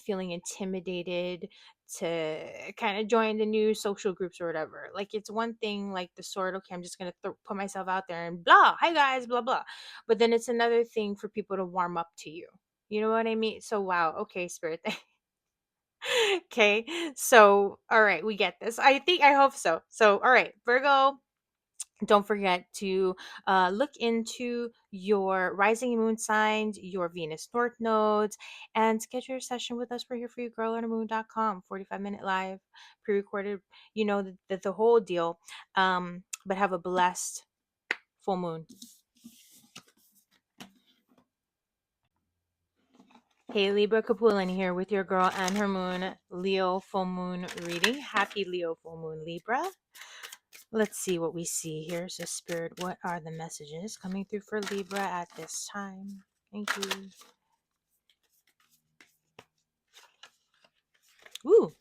feeling intimidated to kind of join the new social groups or whatever. Like, it's one thing, like the sword, okay, I'm just gonna put myself out there and blah, hi guys, blah blah. But then it's another thing for people to warm up to you. You know what I mean? So wow, okay, spirit. Okay, so all right, we get this. I hope so. So all right, Virgo, don't forget to look into your rising and moon signs, your Venus North nodes, and schedule your session with us. We're here for you, girlonthemoon.com. 45-minute live, pre recorded, the whole deal. But have a blessed full moon. Hey, Libra, Kapualani here with your girl and her moon, Leo full moon reading. Happy Leo full moon, Libra. Let's see what we see here. So, Spirit, what are the messages coming through for Libra at this time? Thank you. Ooh,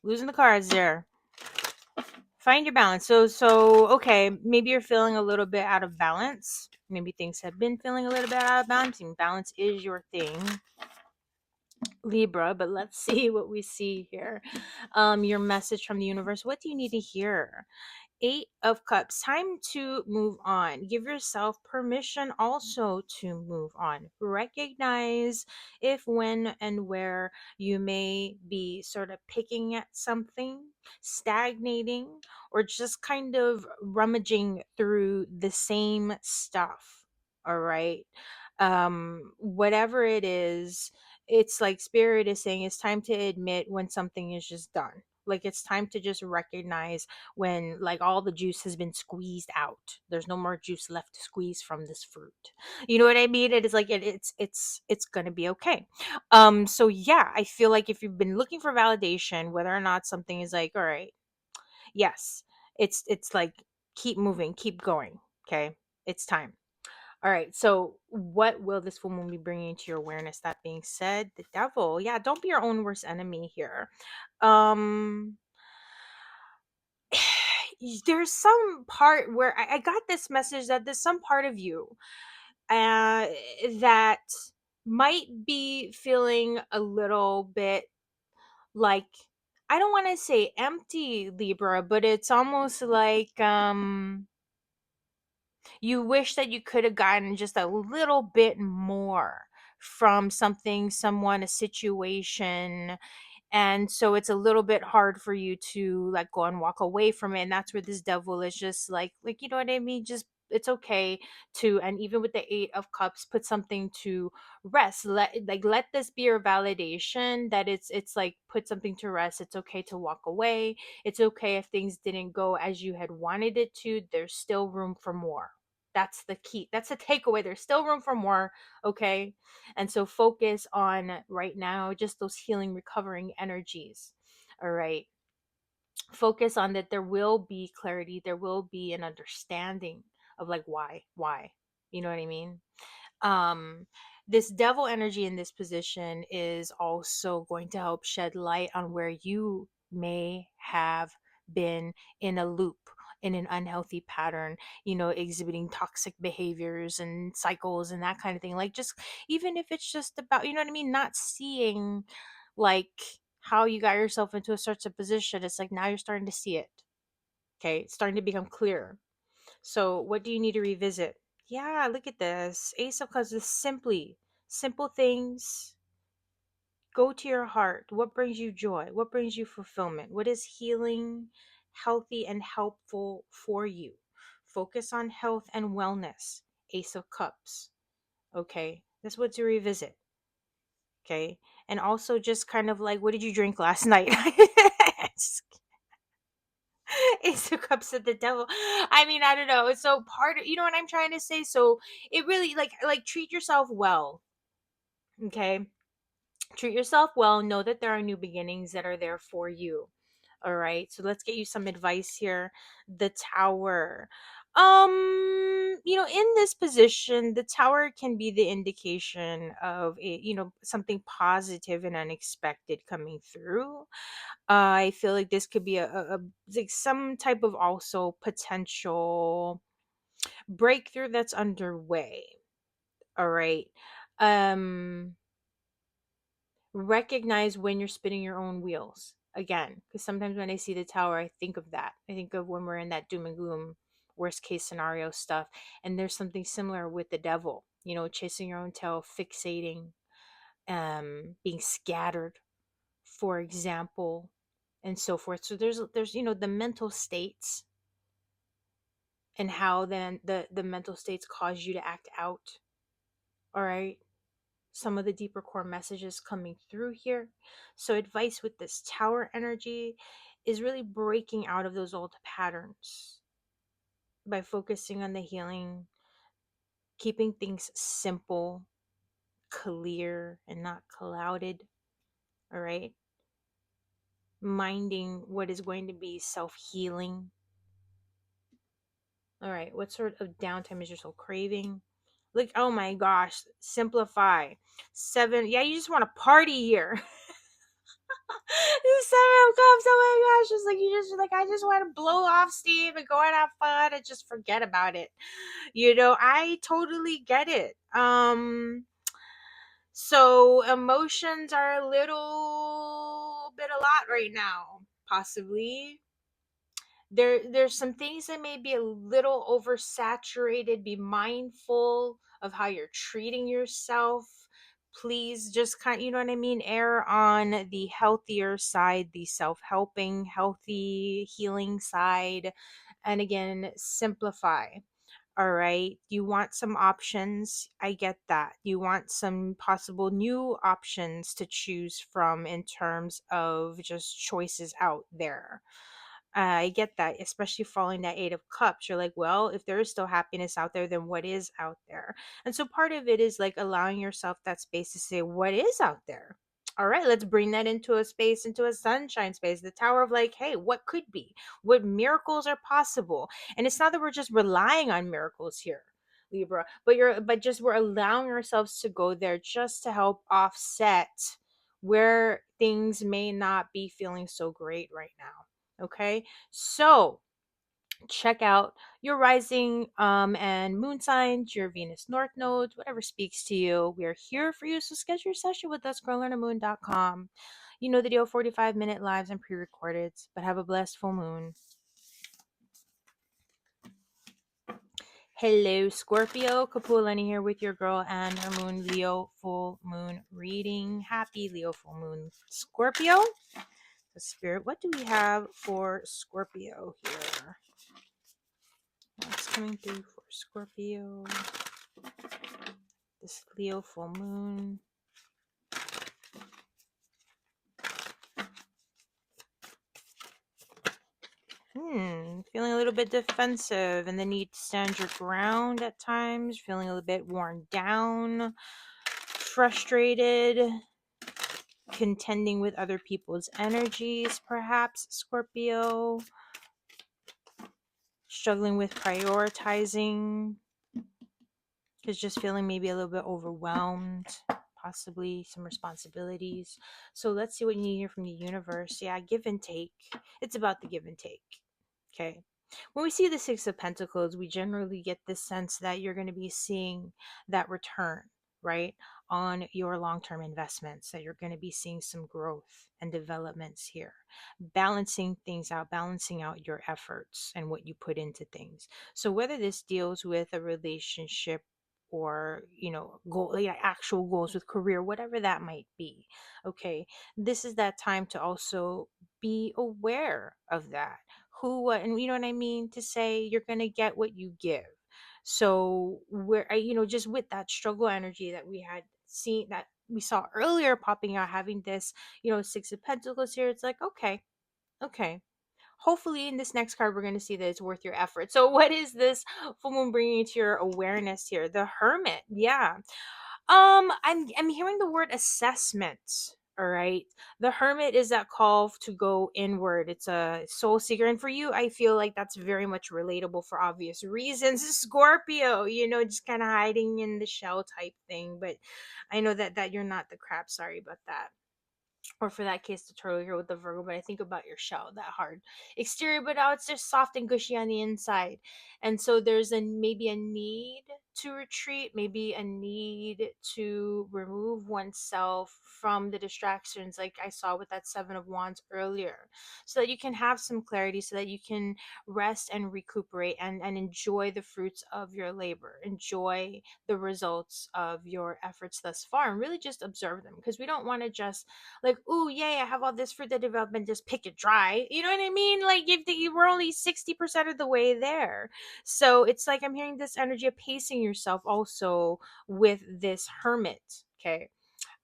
losing the cards there. Find your balance. So okay, maybe you're feeling a little bit out of balance. Maybe things have been feeling a little bit out of balance. And balance is your thing, Libra. But let's see what we see here. Your message from the universe. What do you need to hear? Eight of Cups. Time to move on. Give yourself permission also to move on. Recognize if, when, and where you may be sort of picking at something, stagnating, or just kind of rummaging through the same stuff. All right. Whatever it is, it's like Spirit is saying it's time to admit when something is just done. Like, it's time to just recognize when, like, all the juice has been squeezed out. There's no more juice left to squeeze from this fruit. You know what I mean? It is like it's gonna be okay. So yeah, I feel like if you've been looking for validation, whether or not something is like, all right, yes, it's like, keep moving, keep going. Okay, it's time. All right, so what will this full moon be bringing to your awareness? That being said, the devil, yeah, don't be your own worst enemy here. um there's some part where I got this message that there's some part of you uh, that might be feeling a little bit like, I don't want to say empty, Libra, but it's almost like you wish that you could have gotten just a little bit more from something, someone, a situation, And so it's a little bit hard for you to let go and walk away from it. And that's where this devil is just like, you know what I mean? Just, it's okay to, and even with the 8 of cups, put something to rest. Let this be your validation that it's like, put something to rest. It's okay to walk away. It's okay if things didn't go as you had wanted it to. There's still room for more. That's the key. That's the takeaway. There's still room for more. Okay. And so focus on right now just those healing, recovering energies. All right. Focus on that. There will be clarity. There will be an understanding of like why. You know what I mean? um this devil energy in this position is also going to help shed light on where you may have been in a loop, in an unhealthy pattern, exhibiting toxic behaviors and cycles and that kind of thing. Like, just even if it's just about, you know what I mean, not seeing like how you got yourself into a certain position. It's like now you're starting to see it. Okay, it's starting to become clear. So, what do you need to revisit? Yeah, look at this. Ace of Cups is simply simple things. Go to your heart. What brings you joy? What brings you fulfillment? What is healing, healthy, and helpful for you? Focus on health and wellness. Ace of Cups. Okay, that's what to revisit. Okay, and also just kind of like, what did you drink last night? Just Ace of Cups at the devil. I mean, I don't know. So part of, you know what I'm trying to say? So it really, like treat yourself well. Okay. Treat yourself well. Know that there are new beginnings that are there for you. All right. So let's get you some advice here. The Tower. In this position, the Tower can be the indication of something positive and unexpected coming through. I feel like this could be like some type of also potential breakthrough that's underway. All right. Um, Recognize when you're spinning your own wheels again, because sometimes when I see the Tower, I think of that. I think of when we're in that doom and gloom, worst case scenario stuff. And there's something similar with the devil. Chasing your own tail, fixating, being scattered, for example, and so forth. So there's the mental states, and how then the mental states cause you to act out. All right, some of the deeper core messages coming through here. So advice with this Tower energy is really breaking out of those old patterns by focusing on the healing, keeping things simple, clear, and not clouded. All right, minding what is going to be self-healing. All right, what sort of downtime is your soul craving? Like, oh my gosh, simplify. 7, yeah, you just want to party here. The 7 of Cups, oh my gosh, it's like you just like, I just want to blow off steam and go and have fun and just forget about it. I totally get it. So emotions are a little bit a lot right now, possibly. There's some things that may be a little oversaturated. Be mindful of how you're treating yourself. Please just you know what I mean, err on the healthier side, the self-helping, healthy, healing side. And again, simplify. All right, you want some options. I get that. You want some possible new options to choose from in terms of just choices out there. I get that, especially following that 8 of Cups. You're like, well, if there is still happiness out there, then what is out there? And so part of it is like allowing yourself that space to say, what is out there? All right, let's bring that into a space, into a sunshine space, the Tower of like, hey, what could be? What miracles are possible? And it's not that we're just relying on miracles here, Libra, but just we're allowing ourselves to go there just to help offset where things may not be feeling so great right now. Okay, so check out your rising and moon signs, your Venus North nodes, whatever speaks to you. We're here for you. So schedule your session with us, girllearnamoon.com. You know the deal, 45-minute lives and pre-recorded, but have a blessed full moon. Hello, Scorpio. Kapualani here with your girl and her moon Leo full moon reading. Happy Leo full moon, Scorpio. The spirit, what do we have for Scorpio here? What's coming through for Scorpio? This Leo full moon. Feeling a little bit defensive and the need to stand your ground at times. Feeling a little bit worn down, frustrated, contending with other people's energies, perhaps, Scorpio. Struggling with prioritizing, because just feeling maybe a little bit overwhelmed, possibly some responsibilities. So let's see what you need here from the universe. Yeah, give and take. It's about the give and take. Okay. When we see the Six of Pentacles, we generally get this sense that you're going to be seeing that return, right, on your long-term investments, that you're going to be seeing some growth and developments here, balancing things out, balancing out your efforts and what you put into things. So whether this deals with a relationship or goal, actual goals with career, whatever that might be, okay, this is that time to also be aware of that, who, what, and you know what I mean, to say you're gonna get what you give. So where just with that struggle energy that we had seen, that we saw earlier popping out, having this Six of Pentacles here, it's like, okay, hopefully in this next card we're going to see that it's worth your effort. So what is this full moon bringing to your awareness here? The Hermit. Yeah. I'm hearing the word assessment. All right. The Hermit is that call to go inward. It's a soul seeker. And for you, I feel like that's very much relatable for obvious reasons. Scorpio, just kind of hiding in the shell type thing. But I know that you're not the crap. Sorry about that. Or for that case, the turtle here with the Virgo. But I think about your shell, that hard exterior, but now it's just soft and gushy on the inside. And so there's maybe a need to retreat, maybe a need to remove oneself from the distractions, like I saw with that Seven of Wands earlier, so that you can have some clarity, so that you can rest and recuperate and enjoy the fruits of your labor, enjoy the results of your efforts thus far, and really just observe them, because we don't want to just like, oh yay, I have all this fruit that development, just pick it dry. You know what I mean? Like, if we're only 60% of the way there. So it's like I'm hearing this energy of pacing yourself also with this Hermit. Okay.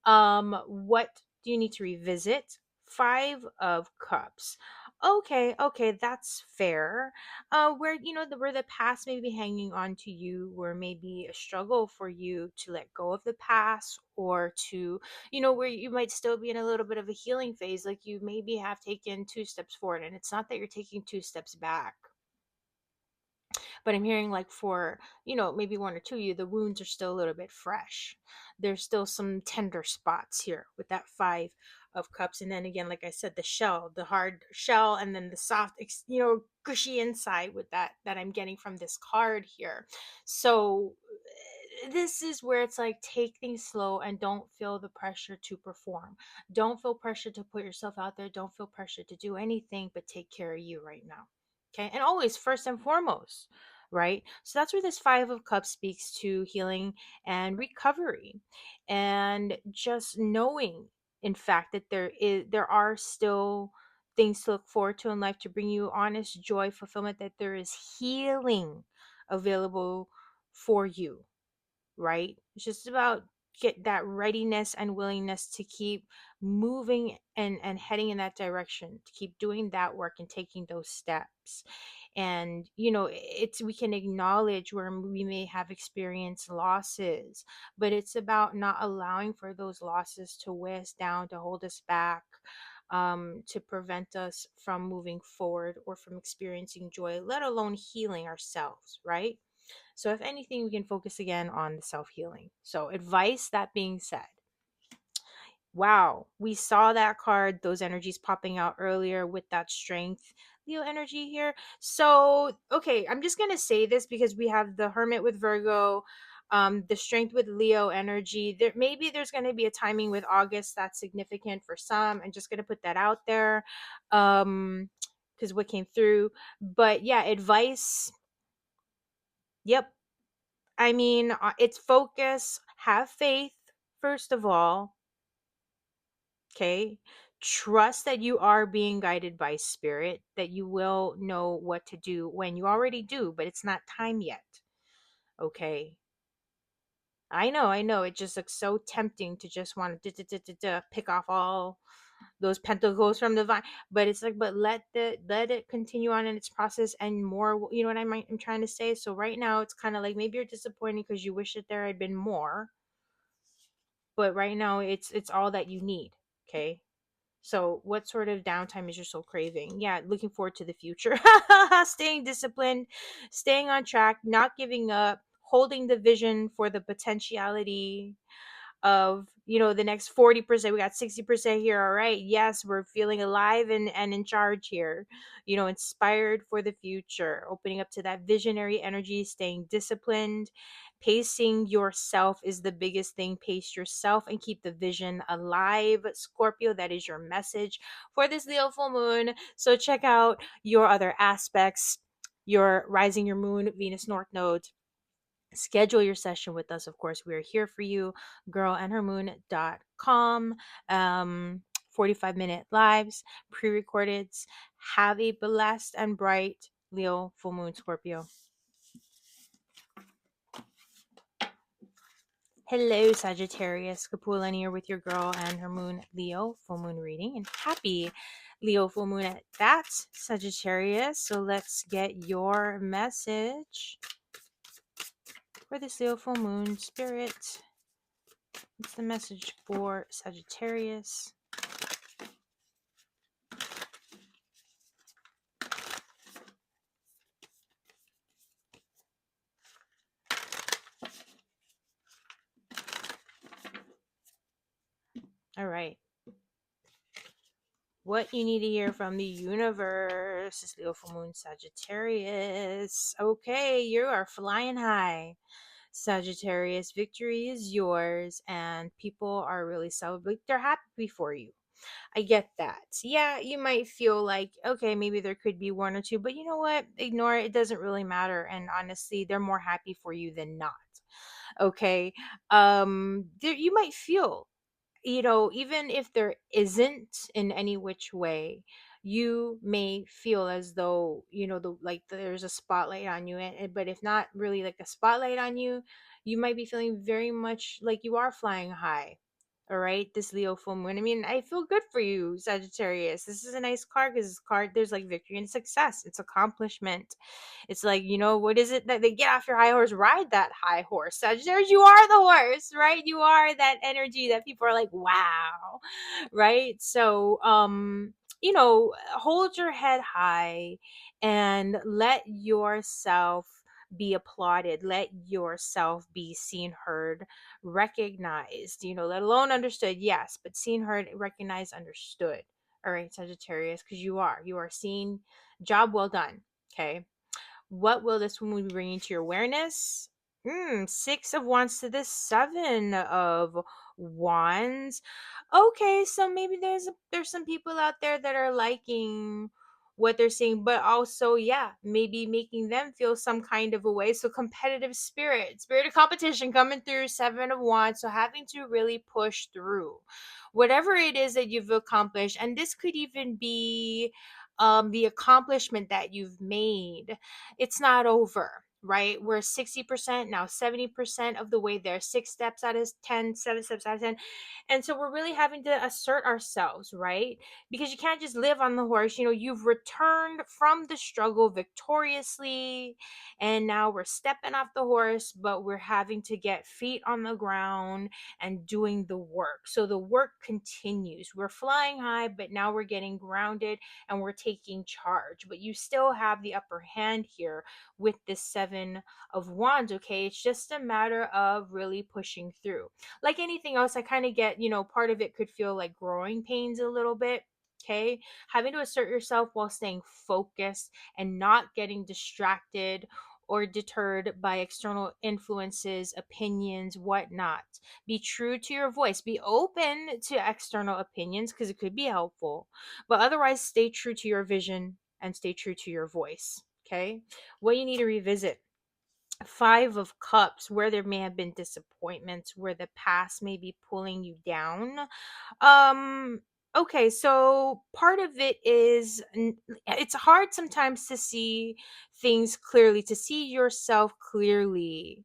What do you need to revisit? Five of Cups. Okay, that's fair. Where where the past may be hanging on to you, where maybe a struggle for you to let go of the past, or to where you might still be in a little bit of a healing phase, like you maybe have taken two steps forward, and it's not that you're taking two steps back. But I'm hearing, like, for maybe one or two of you, the wounds are still a little bit fresh. There's still some tender spots here with that Five of Cups. And then again, like I said, the shell, the hard shell, and then the soft gushy inside with that I'm getting from this card here. So this is where it's like, take things slow and don't feel the pressure to perform. Don't feel pressure to put yourself out there. Don't feel pressure to do anything, but take care of you right now. Okay. And always first and foremost, right? So that's where this Five of Cups speaks to healing and recovery, and just knowing, in fact, that there are still things to look forward to in life, to bring you honest joy, fulfillment, that there is healing available for you, right? It's just about get that readiness and willingness to keep moving and heading in that direction, to keep doing that work and taking those steps. And it's, we can acknowledge where we may have experienced losses, but it's about not allowing for those losses to weigh us down, to hold us back, to prevent us from moving forward or from experiencing joy, let alone healing ourselves, right? So, if anything, we can focus again on the self healing. So, advice, that being said, wow, we saw that card, those energies popping out earlier with that strength Leo energy here. So, okay, I'm just going to say this because we have the Hermit with Virgo, the strength with Leo energy. Maybe there's going to be a timing with August that's significant for some. I'm just going to put that out there, because what came through. But yeah, advice. Yep. I mean, it's focus, have faith, first of all, okay? Trust that you are being guided by spirit, that you will know what to do when you already do, but it's not time yet, okay? I know. It just looks so tempting to just want to pick off all those pentacles from the vine, but it's like, but let it continue on in its process, and more. You know what I'm trying to say. So right now, it's kind of like maybe you're disappointed because you wish that there had been more, but right now, it's all that you need. Okay. So, what sort of downtime is your soul craving? Yeah, looking forward to the future. Staying disciplined, staying on track, not giving up, holding the vision for the potentiality of, the next 40%. We got 60% here. All right. Yes, we're feeling alive and in charge here. Inspired for the future, opening up to that visionary energy, staying disciplined. Pacing yourself is the biggest thing. Pace yourself and keep the vision alive. Scorpio, that is your message for this Leo full moon. So check out your other aspects, your rising, your moon, Venus North Node. Schedule your session with us. Of course, we are here for you. girlandhermoon.com. 45-minute lives, pre-recorded. Have a blessed and bright Leo full moon, Scorpio. Hello, Sagittarius. Kapualani here with your girl and her moon, Leo full moon reading, and happy Leo full moon at that, Sagittarius. So let's get your message for this Leo full moon, Spirit. What's the message for Sagittarius? All right. What you need to hear from the universe is Leo full moon, Sagittarius. Okay, you are flying high, Sagittarius. Victory is yours, and people are really celebrating. They're happy for you. I get that. Yeah, you might feel like, okay, maybe there could be one or two, but you know what? Ignore it. It doesn't really matter. And honestly, they're more happy for you than not. Okay. You might feel, even if there isn't in any which way, you may feel as though, there's a spotlight on you. But if not really like a spotlight on you, you might be feeling very much like you are flying high. All right, this Leo full moon. I mean, I feel good for you, Sagittarius. This is a nice card because this card, there's like victory and success. It's accomplishment. It's like, what is it that they get off your high horse, ride that high horse. Sagittarius, you are the horse, right? You are that energy that people are like, wow, right? So, hold your head high and let yourself be applauded. Let yourself be seen, heard, recognized, let alone understood. Yes, but seen, heard, recognized, understood. All right, Sagittarius, because you are seen. Job well done. Okay. What will this woman be bringing to your awareness? Six of Wands to the Seven of Wands. Okay, so maybe there's some people out there that are liking what they're seeing, but also, yeah, maybe making them feel some kind of a way. So competitive spirit of competition coming through, Seven of Wands. So having to really push through whatever it is that you've accomplished, and this could even be the accomplishment that you've made. It's not over, right? We're 60% now, 70% of the way there, 6 steps out of 10, 7 steps out of 10. And so we're really having to assert ourselves, right? Because you can't just live on the horse. You've returned from the struggle victoriously, and now we're stepping off the horse, but we're having to get feet on the ground and doing the work. So the work continues. We're flying high, but now we're getting grounded and we're taking charge. But you still have the upper hand here with this Seven of Wands, okay? It's just a matter of really pushing through. Like anything else, I kind of get, part of it could feel like growing pains a little bit. Okay, having to assert yourself while staying focused and not getting distracted or deterred by external influences, opinions, whatnot. Be true to your voice. Be open to external opinions because it could be helpful, but otherwise, stay true to your vision and stay true to your voice. Okay, what you need to revisit. Five of Cups, where there may have been disappointments, where the past may be pulling you down. Um, okay, so part of it is it's hard sometimes to see things clearly, to see yourself clearly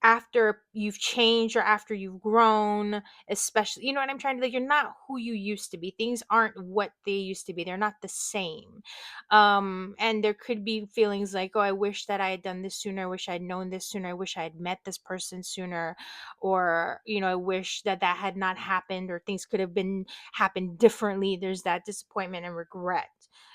after you've changed or after you've grown, especially, you know what I'm trying to, like, you're not who you used to be. Things aren't what they used to be. They're not the same. And there could be feelings like, oh, I wish that I had done this sooner. I wish I'd known this sooner. I wish I had met this person sooner. Or, I wish that that had not happened, or things could have been happened differently. There's that disappointment and regret,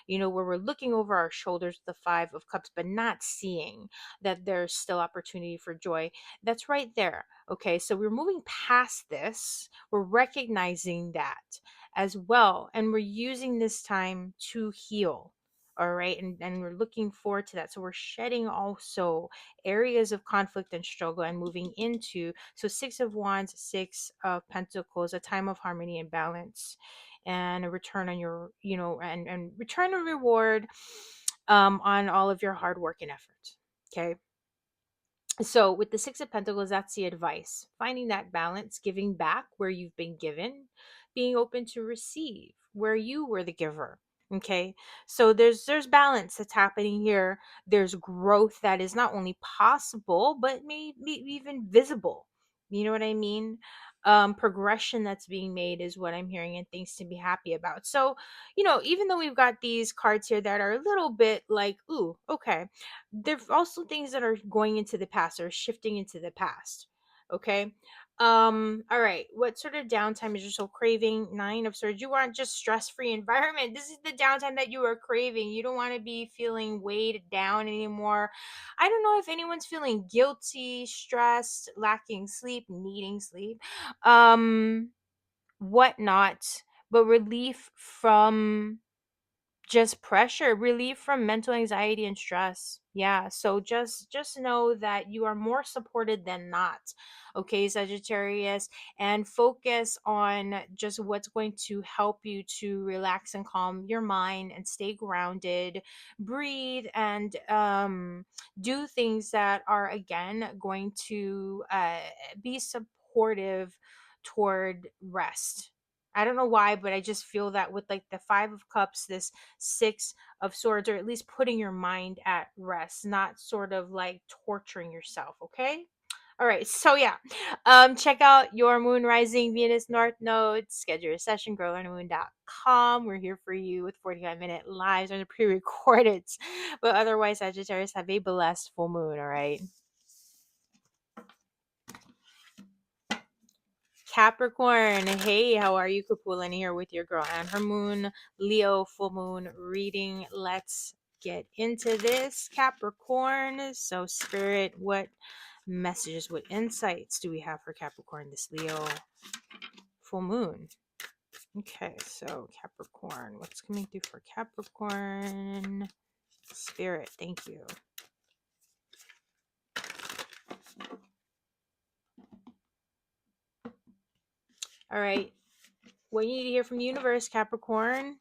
where we're looking over our shoulders with the Five of Cups, but not seeing that there's still opportunity for joy. That's right there. Okay, so we're moving past this. We're recognizing that as well. And we're using this time to heal. All right. And we're looking forward to that. So we're shedding also areas of conflict and struggle and moving into, so Six of Wands, Six of Pentacles, a time of harmony and balance, and a return on your, and return a reward on all of your hard work and effort. Okay, so with the Six of Pentacles, that's the advice: finding that balance, giving back where you've been given, being open to receive where you were the giver. Okay, so there's balance that's happening here. There's growth that is not only possible but maybe even visible. You know what I mean? Progression that's being made is what I'm hearing, and things to be happy about. So, even though we've got these cards here that are a little bit like, ooh, okay, there's also things that are going into the past or shifting into the past. Okay, all right, what sort of downtime is you so craving? Nine of Swords. You want just stress-free environment. This is the downtime that you are craving. You don't want to be feeling weighed down anymore. I don't know if anyone's feeling guilty, stressed, lacking sleep, needing sleep, whatnot, but relief from just pressure, relief from mental anxiety and stress. Yeah, so just know that you are more supported than not. Okay, Sagittarius, and focus on just what's going to help you to relax and calm your mind and stay grounded. Breathe and do things that are again going to be supportive toward rest. I don't know why, but I just feel that with like the Five of Cups, this Six of Swords, or at least putting your mind at rest, not sort of like torturing yourself. Okay. All right. So yeah, check out your Moon, Rising, Venus, North nodes. Schedule your session, girlonthemoon.com. We're here for you with 45-minute lives and pre-recorded. But otherwise, Sagittarius, have a blessed full moon. All right. Capricorn, hey, how are you? Kapualani here with your girl and her moon, Leo full moon reading. Let's get into this, Capricorn. So, Spirit, what messages, what insights do we have for Capricorn this Leo full moon? Okay, so Capricorn, what's coming through for Capricorn? Spirit, thank you. All right, what you need to hear from the universe, Capricorn?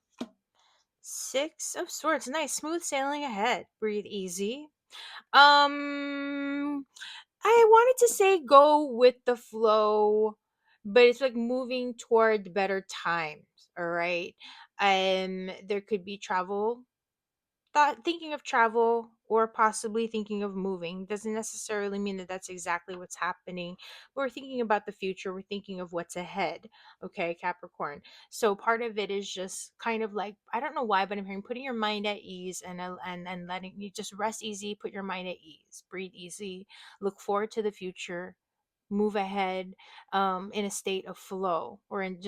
Six of Swords. Nice. Smooth sailing ahead. Breathe easy. Um I wanted to say go with the flow, but it's like moving toward better times, all right? There could be travel, thinking of travel, or possibly thinking of moving. Doesn't necessarily mean that that's exactly what's happening. We're thinking about the future, we're thinking of what's ahead. Okay, Capricorn. So part of it is just kind of like, I don't know why, but I'm hearing putting your mind at ease, and letting you just rest easy, put your mind at ease, breathe easy, look forward to the future, move ahead, in a state of flow, or in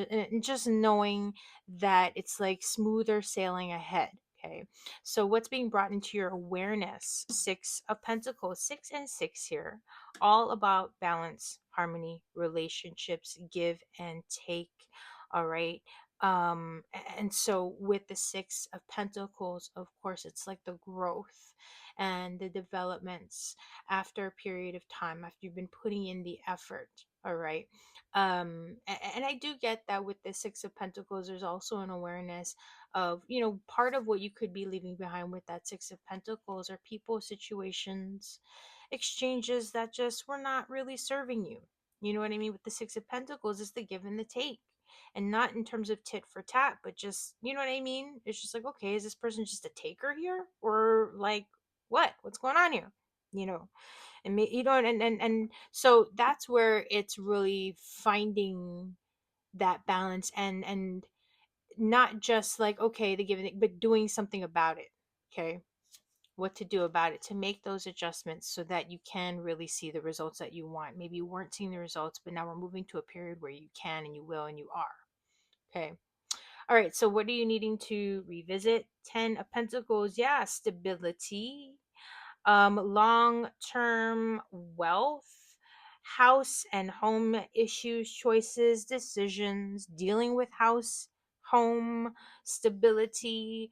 just knowing that it's like smoother sailing ahead. Okay, so what's being brought into your awareness? Six of Pentacles, 6 and 6 here, all about balance, harmony, relationships, give and take. All right. And so with the Six of Pentacles, of course, it's like the growth and the developments after a period of time, after you've been putting in the effort. All right. And I do get that with the Six of Pentacles, there's also an awareness of, part of what you could be leaving behind with that Six of Pentacles are people, situations, exchanges that just were not really serving you. You know what I mean? With the Six of Pentacles, it's the give and the take. And not in terms of tit for tat, but just, you know what I mean? It's just like, okay, is this person just a taker here? Or like, what? What's going on here? You know, and me, and so that's where it's really finding that balance, and not just like, okay, the giving, but doing something about it. Okay, what to do about it to make those adjustments so that you can really see the results that you want. Maybe you weren't seeing the results, but now we're moving to a period where you can and you will and you are. Okay. All right. So what are you needing to revisit? 10 of Pentacles. Yeah. Stability, long-term wealth, house and home issues, choices, decisions, dealing with house, home, stability.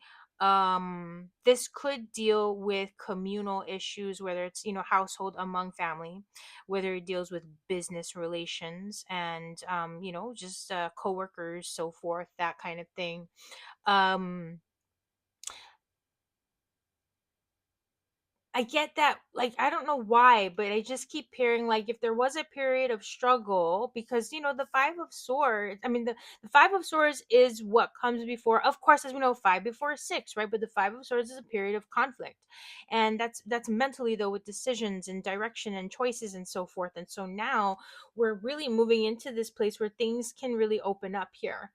This could deal with communal issues, whether it's, household among family, whether it deals with business relations and, just coworkers, so forth, that kind of thing. um I get that, like, I don't know why, but I just keep hearing, like, if there was a period of struggle, because, the Five of Swords, I mean, the Five of Swords is what comes before, of course, as we know, five before six, right? But the Five of Swords is a period of conflict. And that's mentally, though, with decisions and direction and choices and so forth. And so now we're really moving into this place where things can really open up here.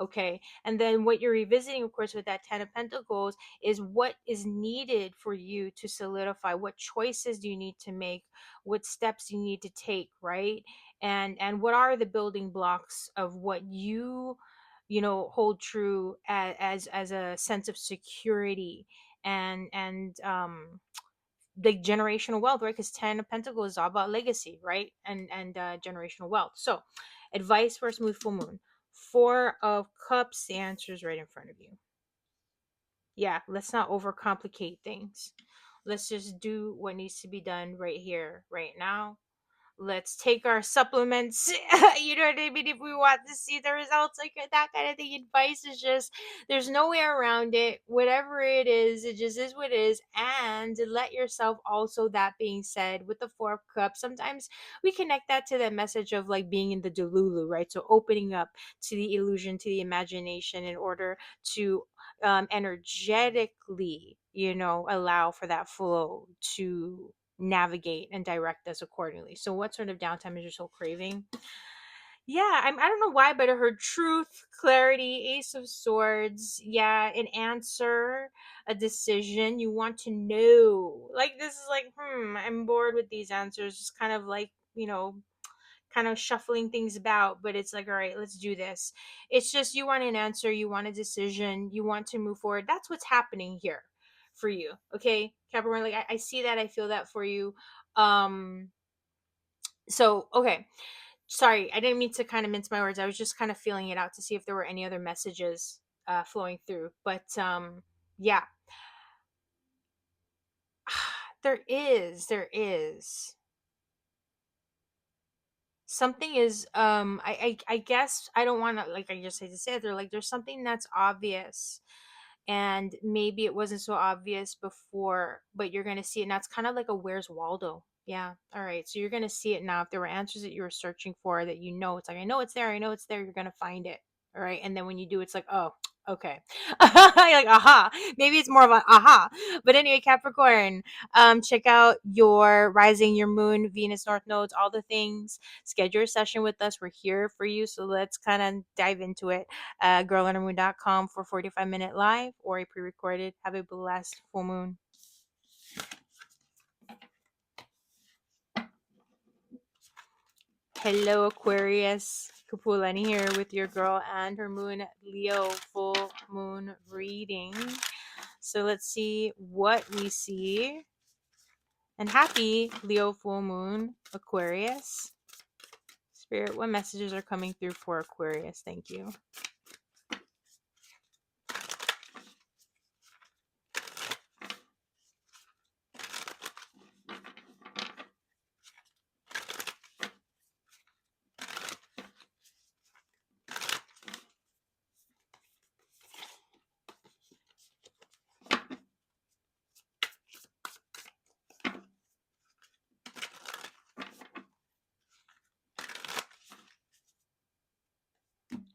Okay. And then what you're revisiting, of course, with that Ten of Pentacles is what is needed for you to solidify, what choices do you need to make, what steps you need to take, right? And what are the building blocks of what hold true as a sense of security, and the generational wealth, right? Because 10 of Pentacles is all about legacy, right? And generational wealth. So advice for a smooth full moon. Four of Cups, the answer is right in front of you. Yeah, let's not overcomplicate things. Let's just do what needs to be done right here, right now. Let's take our supplements. You know what I mean? If we want to see the results, like that kind of thing. Advice is just, there's no way around it. Whatever it just is what it is. And let yourself also, that being said, with the Four of Cups, sometimes we connect that to the message of like being in the Delulu, right? So opening up to the illusion, to the imagination, in order to energetically, allow for that flow to navigate and direct us accordingly. So what sort of downtime is your soul craving? Yeah, I don't know why, but I heard truth, clarity, Ace of Swords. Yeah, an answer, a decision. You want to know. Like, this is like, I'm bored with these answers. Just kind of like, kind of shuffling things about, but it's like, all right, let's do this. It's just, you want an answer, you want a decision, you want to move forward. That's what's happening here for you. Okay, Capricorn, like, I see that, I feel that for you. um so okay, sorry, I didn't mean to kind of mince my words. I was just kind of feeling it out to see if there were any other messages flowing through, but yeah. There is something is, I guess I don't want to, like, I just hate to say it, there's something that's obvious, and maybe it wasn't so obvious before, but you're gonna see it now. It's kind of like a Where's Waldo. Yeah, all right, so you're gonna see it now. If there were answers that you were searching for, that, it's like, I know it's there, I know it's there, you're gonna find it. All right, and then when you do, it's like, oh, okay. You're like, aha. Maybe it's more of an aha. But anyway, Capricorn, check out your rising, your moon, Venus, North nodes, all the things. Schedule a session with us. We're here for you. So let's kind of dive into it. Girlundermoon.com for 45-minute live or a pre-recorded. Have a blessed full moon. Hello, Aquarius. Kapualani here with your girl and her moon Leo full moon reading. So let's see what we see. And happy Leo full moon, Aquarius. Spirit, what messages are coming through for Aquarius? Thank you.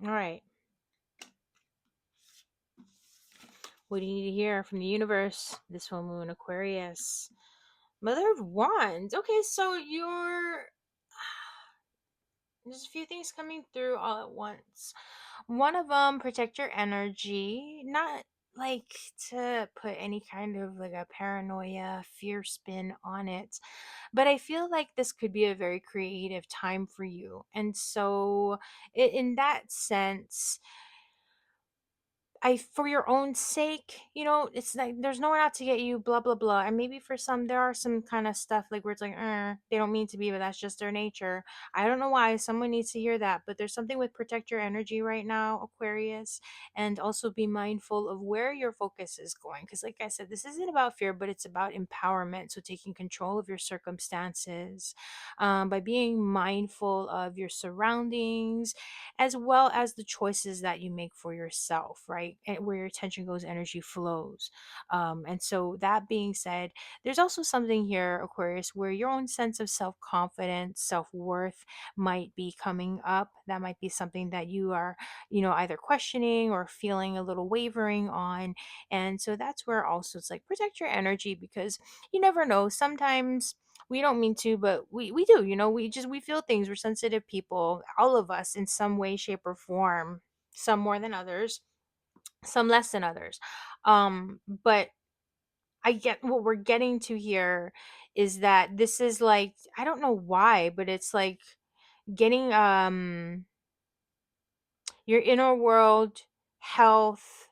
All right. What do you need to hear from the universe? This full moon, Aquarius. Mother of Wands. Okay, so there's a few things coming through all at once. One of them, protect your energy. Not like to put any kind of like a paranoia, fear spin on it, but I feel like this could be a very creative time for you. And so, in that sense, for your own sake, it's like there's no one out to get you, blah blah blah. And maybe for some, there are some kind of stuff like where it's like, they don't mean to be, but that's just their nature. I don't know why someone needs to hear that, but there's something with protect your energy right now, Aquarius, and also be mindful of where your focus is going. Because, like I said, this isn't about fear, but it's about empowerment. So taking control of your circumstances, by being mindful of your surroundings as well as the choices that you make for yourself, right? And where your attention goes, energy flows. And so, that being said, there's also something here, Aquarius, where your own sense of self confidence, self worth might be coming up. That might be something that you are, either questioning or feeling a little wavering on. And so, that's where also it's like protect your energy, because you never know. Sometimes we don't mean to, but we do, we feel things. We're sensitive people, all of us, in some way, shape, or form. Some more than others, some less than others. But I get what we're getting to here is that this is like, I don't know why, but it's like getting your inner world, health,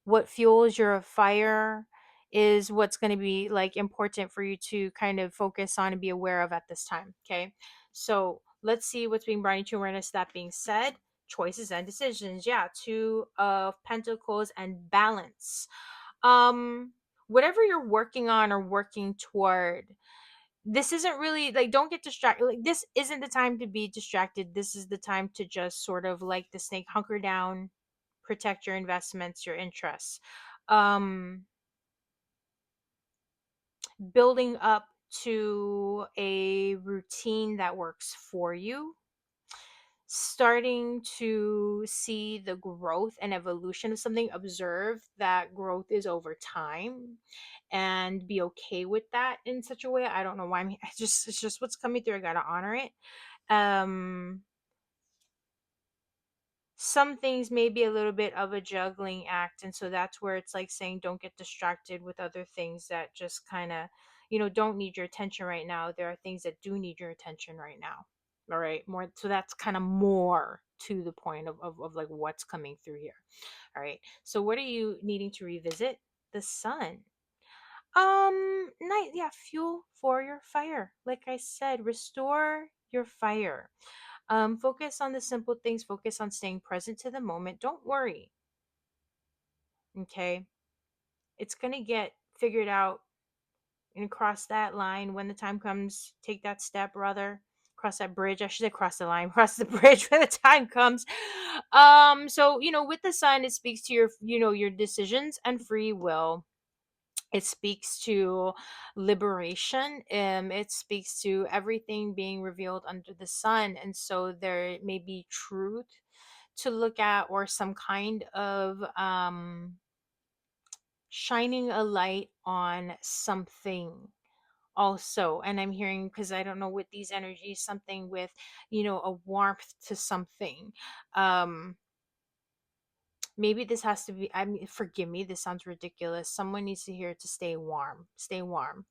what fuels your fire, is what's going to be like important for you to kind of focus on and be aware of at this time. Okay, so let's see what's being brought into awareness. That being said, choices and decisions. Yeah, Two of Pentacles and balance. um Whatever you're working on or working toward, this isn't really like, don't get distracted. Like, this isn't the time to be distracted. This is the time to just sort of like the snake, hunker down, protect your investments, your interests. um Building up to a routine that works for you, starting to see the growth and evolution of something, observe that growth is over time, and be okay with that in such a way. I don't know why it's just what's coming through. I gotta honor it. um some things may be a little bit of a juggling act, and so that's where it's like saying don't get distracted with other things that just kind of, don't need your attention right now. There are things that do need your attention right now. All right, more, so that's kind of more to the point of like what's coming through here. All right, so what are you needing to revisit? The sun. Night, yeah, fuel for your fire. Like I said, restore your fire. Focus on the simple things, focus on staying present to the moment. Don't worry. Okay, it's gonna get figured out and cross that line when the time comes. Take that step, brother. Cross that bridge. I should say cross the line, cross the bridge when the time comes. So with the sun, it speaks to your, your decisions and free will. It speaks to liberation. It speaks to everything being revealed under the sun. And so there may be truth to look at, or some kind of shining a light on something also. And I'm hearing, because I don't know, with these energies, something with, a warmth to something. um Maybe this has to be, I mean, forgive me, this sounds ridiculous. Someone needs to hear to stay warm, stay warm.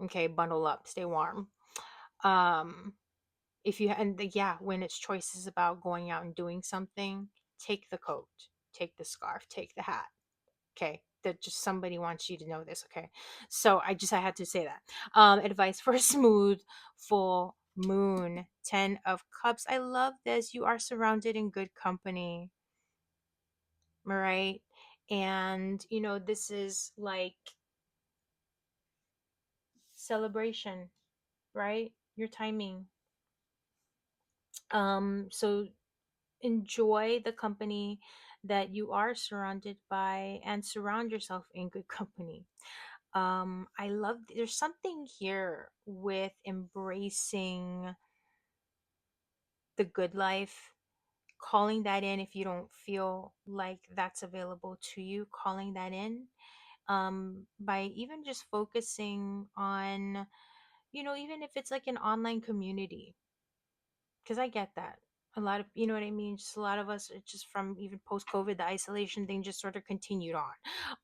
Okay, bundle up, stay warm. um if you, yeah, when it's choices about going out and doing something, take the coat, take the scarf, take the hat. Okay, that just somebody wants you to know this. Okay, so I had to say that. Advice for a smooth full moon. 10 of Cups. I love this. You are surrounded in good company. All right, and this is like celebration, right? Your timing. So enjoy the company that you are surrounded by, and surround yourself in good company. I love, there's something here with embracing the good life, calling that in if you don't feel like that's available to you, calling that in, by even just focusing on, even if it's like an online community, because I get that. A lot of, you know what I mean? Just a lot of us, it's just from even post COVID, the isolation thing just sort of continued on.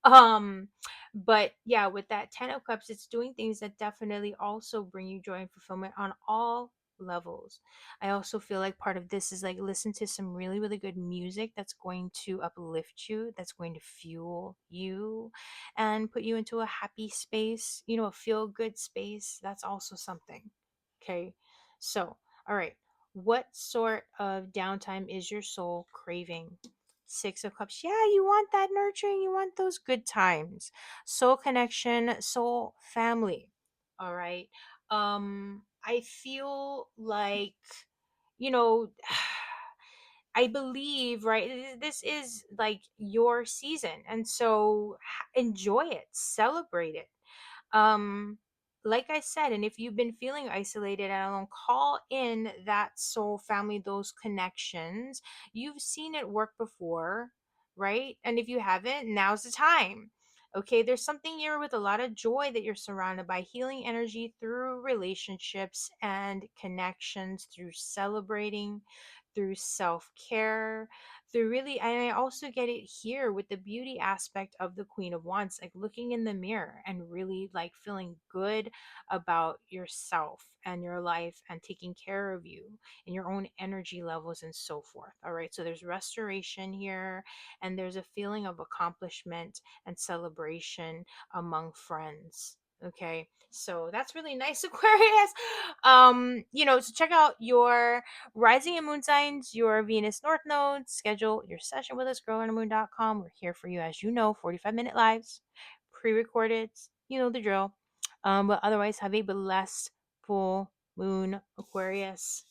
Um, but yeah, with that 10 of Cups, it's doing things that definitely also bring you joy and fulfillment on all levels. I also feel like part of this is like listen to some really, really good music that's going to uplift you, that's going to fuel you and put you into a happy space, a feel good space. That's also something. Okay. So, all right. What sort of downtime is your soul craving? Six of Cups. Yeah, you want that nurturing. You want those good times. Soul connection, soul family. All right. I feel like, you know, I believe, right? This is like your season. And so enjoy it, celebrate it. um like I said, and if you've been feeling isolated and alone, call in that soul family, those connections. You've seen it work before, right? And if you haven't, now's the time. Okay, there's something here with a lot of joy that you're surrounded by, healing energy through relationships and connections, through celebrating, through self-care, through really, and I also get it here with the beauty aspect of the Queen of Wands, like looking in the mirror and really like feeling good about yourself and your life and taking care of you and your own energy levels and so forth. All right, so there's restoration here, and there's a feeling of accomplishment and celebration among friends. Okay, so that's really nice, Aquarius. So check out your rising and moon signs, your Venus North Node. Schedule your session with us, girlonthemoon.com. We're here for you, as you know, 45-minute lives, pre-recorded. You know the drill. But otherwise, have a blessed full moon, Aquarius.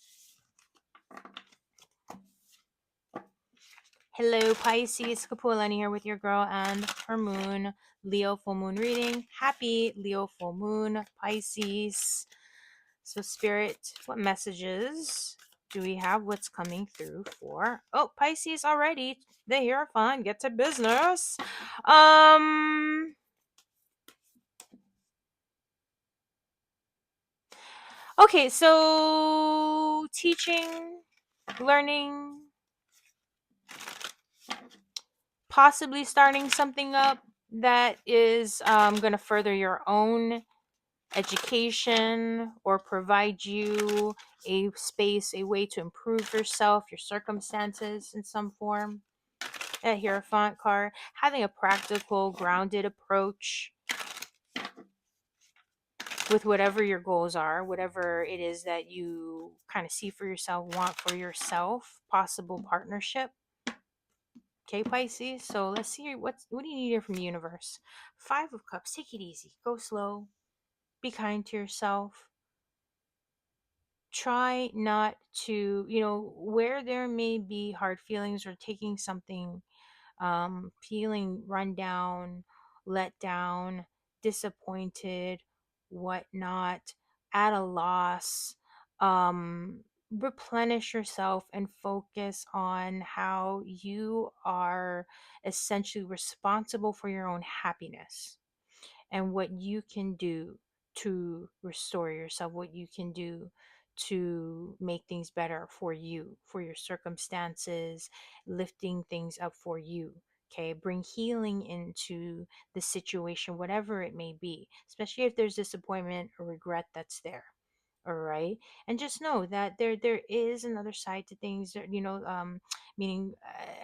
Hello, Pisces. Kapualani here with your girl and her moon, Leo full moon reading. Happy Leo full moon, Pisces. So, Spirit, what messages do we have? What's coming through for? Oh, Pisces already. They here, fine. Get to business. Okay, so teaching, learning, possibly starting something up that is going to further your own education or provide you a space, a way to improve yourself, your circumstances in some form. A Hierophant card, having a practical, grounded approach with whatever your goals are, whatever it is that you kind of see for yourself, want for yourself, possible partnership. Okay, Pisces. So let's see what do you need here from the universe? Five of Cups. Take it easy. Go slow. Be kind to yourself. Try not to, where there may be hard feelings or taking something, feeling run down, let down, disappointed, whatnot, at a loss. Replenish yourself and focus on how you are essentially responsible for your own happiness and what you can do to restore yourself, what you can do to make things better for you, for your circumstances, lifting things up for you. Okay, bring healing into the situation, whatever it may be, especially if there's disappointment or regret that's there. All right, and just know that there is another side to things. Meaning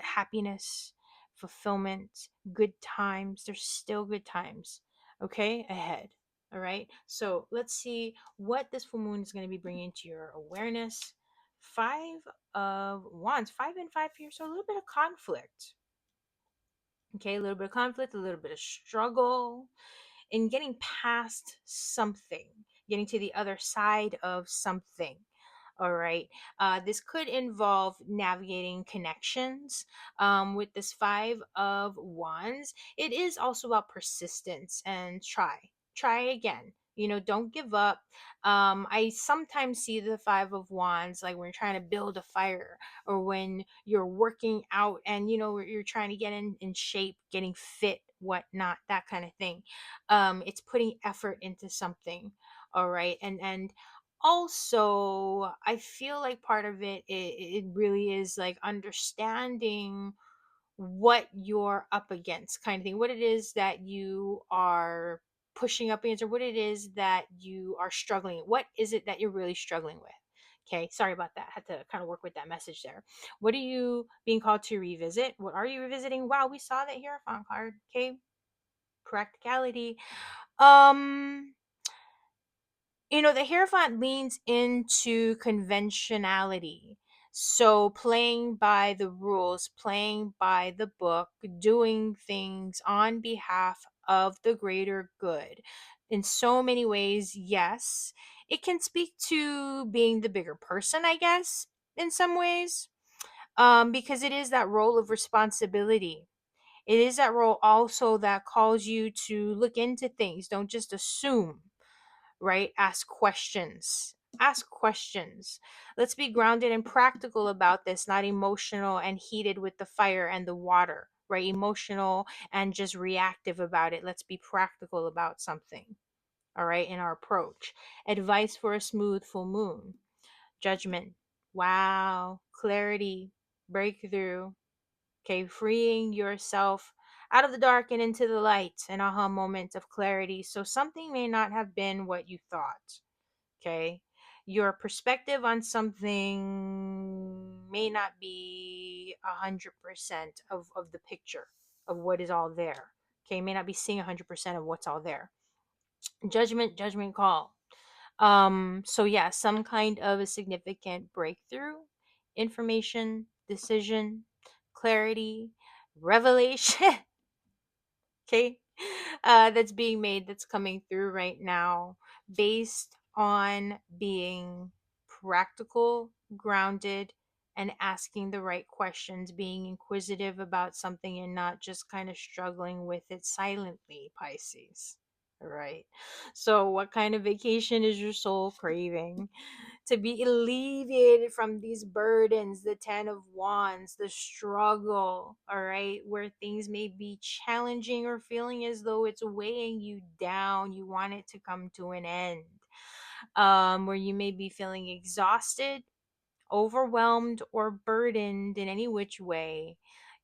happiness, fulfillment, good times. There's still good times, okay, ahead. All right, so let's see what this full moon is going to be bringing to your awareness. Five of Wands, 5 and 5 here, so a little bit of conflict. Okay, a little bit of conflict, a little bit of struggle in getting past something, getting to the other side of something. All right. This could involve navigating connections. With this Five of Wands, it is also about persistence and try again. Don't give up. I sometimes see the Five of Wands like when you're trying to build a fire, or when you're working out and you're trying to get in shape, getting fit, whatnot, that kind of thing. It's putting effort into something. All right. And also I feel like part of it really is like understanding what you're up against, kind of thing, what it is that you are pushing up against, or what it is that you are struggling, what is it that you're really struggling with. Okay, sorry about that, had to kind of work with that message there. What are you being called to revisit? What are you revisiting? Wow, we saw that Hierophant card. Okay, practicality. um the Hierophant leans into conventionality. So playing by the rules, playing by the book, doing things on behalf of the greater good. In so many ways, yes. It can speak to being the bigger person, I guess, in some ways. Because it is that role of responsibility. It is that role also that calls you to look into things. Don't just assume, right? Ask questions. Ask questions. Let's be grounded and practical about this, not emotional and heated with the fire and the water, right? Emotional and just reactive about it. Let's be practical about something, all right, in our approach. Advice for a smooth full moon. Judgment. Wow. Clarity. Breakthrough. Okay, freeing yourself out of the dark and into the light, an aha moment of clarity. So something may not have been what you thought. Okay, your perspective on something may not be 100% of the picture of what is all there. Okay, may not be seeing 100% of what's all there. Judgment call. So yeah, some kind of a significant breakthrough, information, decision, clarity, revelation. Okay, that's being made, that's coming through right now, based on being practical, grounded, and asking the right questions, being inquisitive about something and not just kind of struggling with it silently, Pisces. All right, so what kind of vacation is your soul craving? To be alleviated from these burdens, the 10 of Wands, the struggle, all right, where things may be challenging or feeling as though it's weighing you down. You want it to come to an end. Where you may be feeling exhausted, overwhelmed, or burdened in any which way.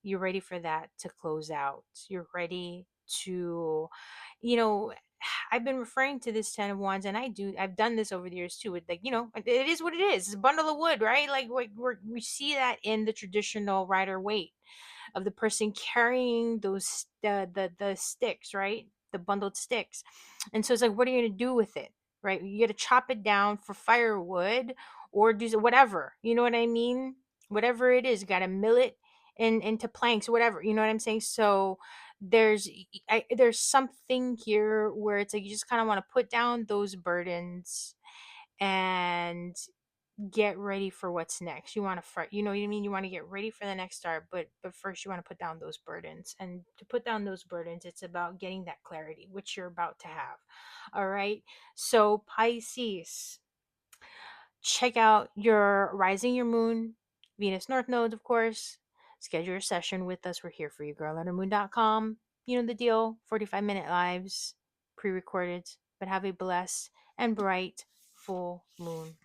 You're ready for that to close out. You're ready to, you know, I've been referring to this 10 of Wands, and I've done this over the years too. With, like, it is what it is. It's a bundle of wood, right? Like we see that in the traditional Rider Waite of the person carrying those the sticks, right? The bundled sticks. And so it's like, what are you gonna do with it, right? You got to chop it down for firewood, or do whatever. You know what I mean? Whatever it is, you got to mill it into planks, whatever. You know what I'm saying? So there's something here where it's like you just kind of want to put down those burdens and get ready for what's next. You want to you know what I mean? You want to get ready for the next start, but first you want to put down those burdens. And to put down those burdens, it's about getting that clarity, which you're about to have. All right. So Pisces, check out your rising, your moon, Venus North Node, of course. Schedule your session with us. We're here for you, girl.moon.com. You know the deal. 45-minute lives, pre-recorded, but have a blessed and bright full moon.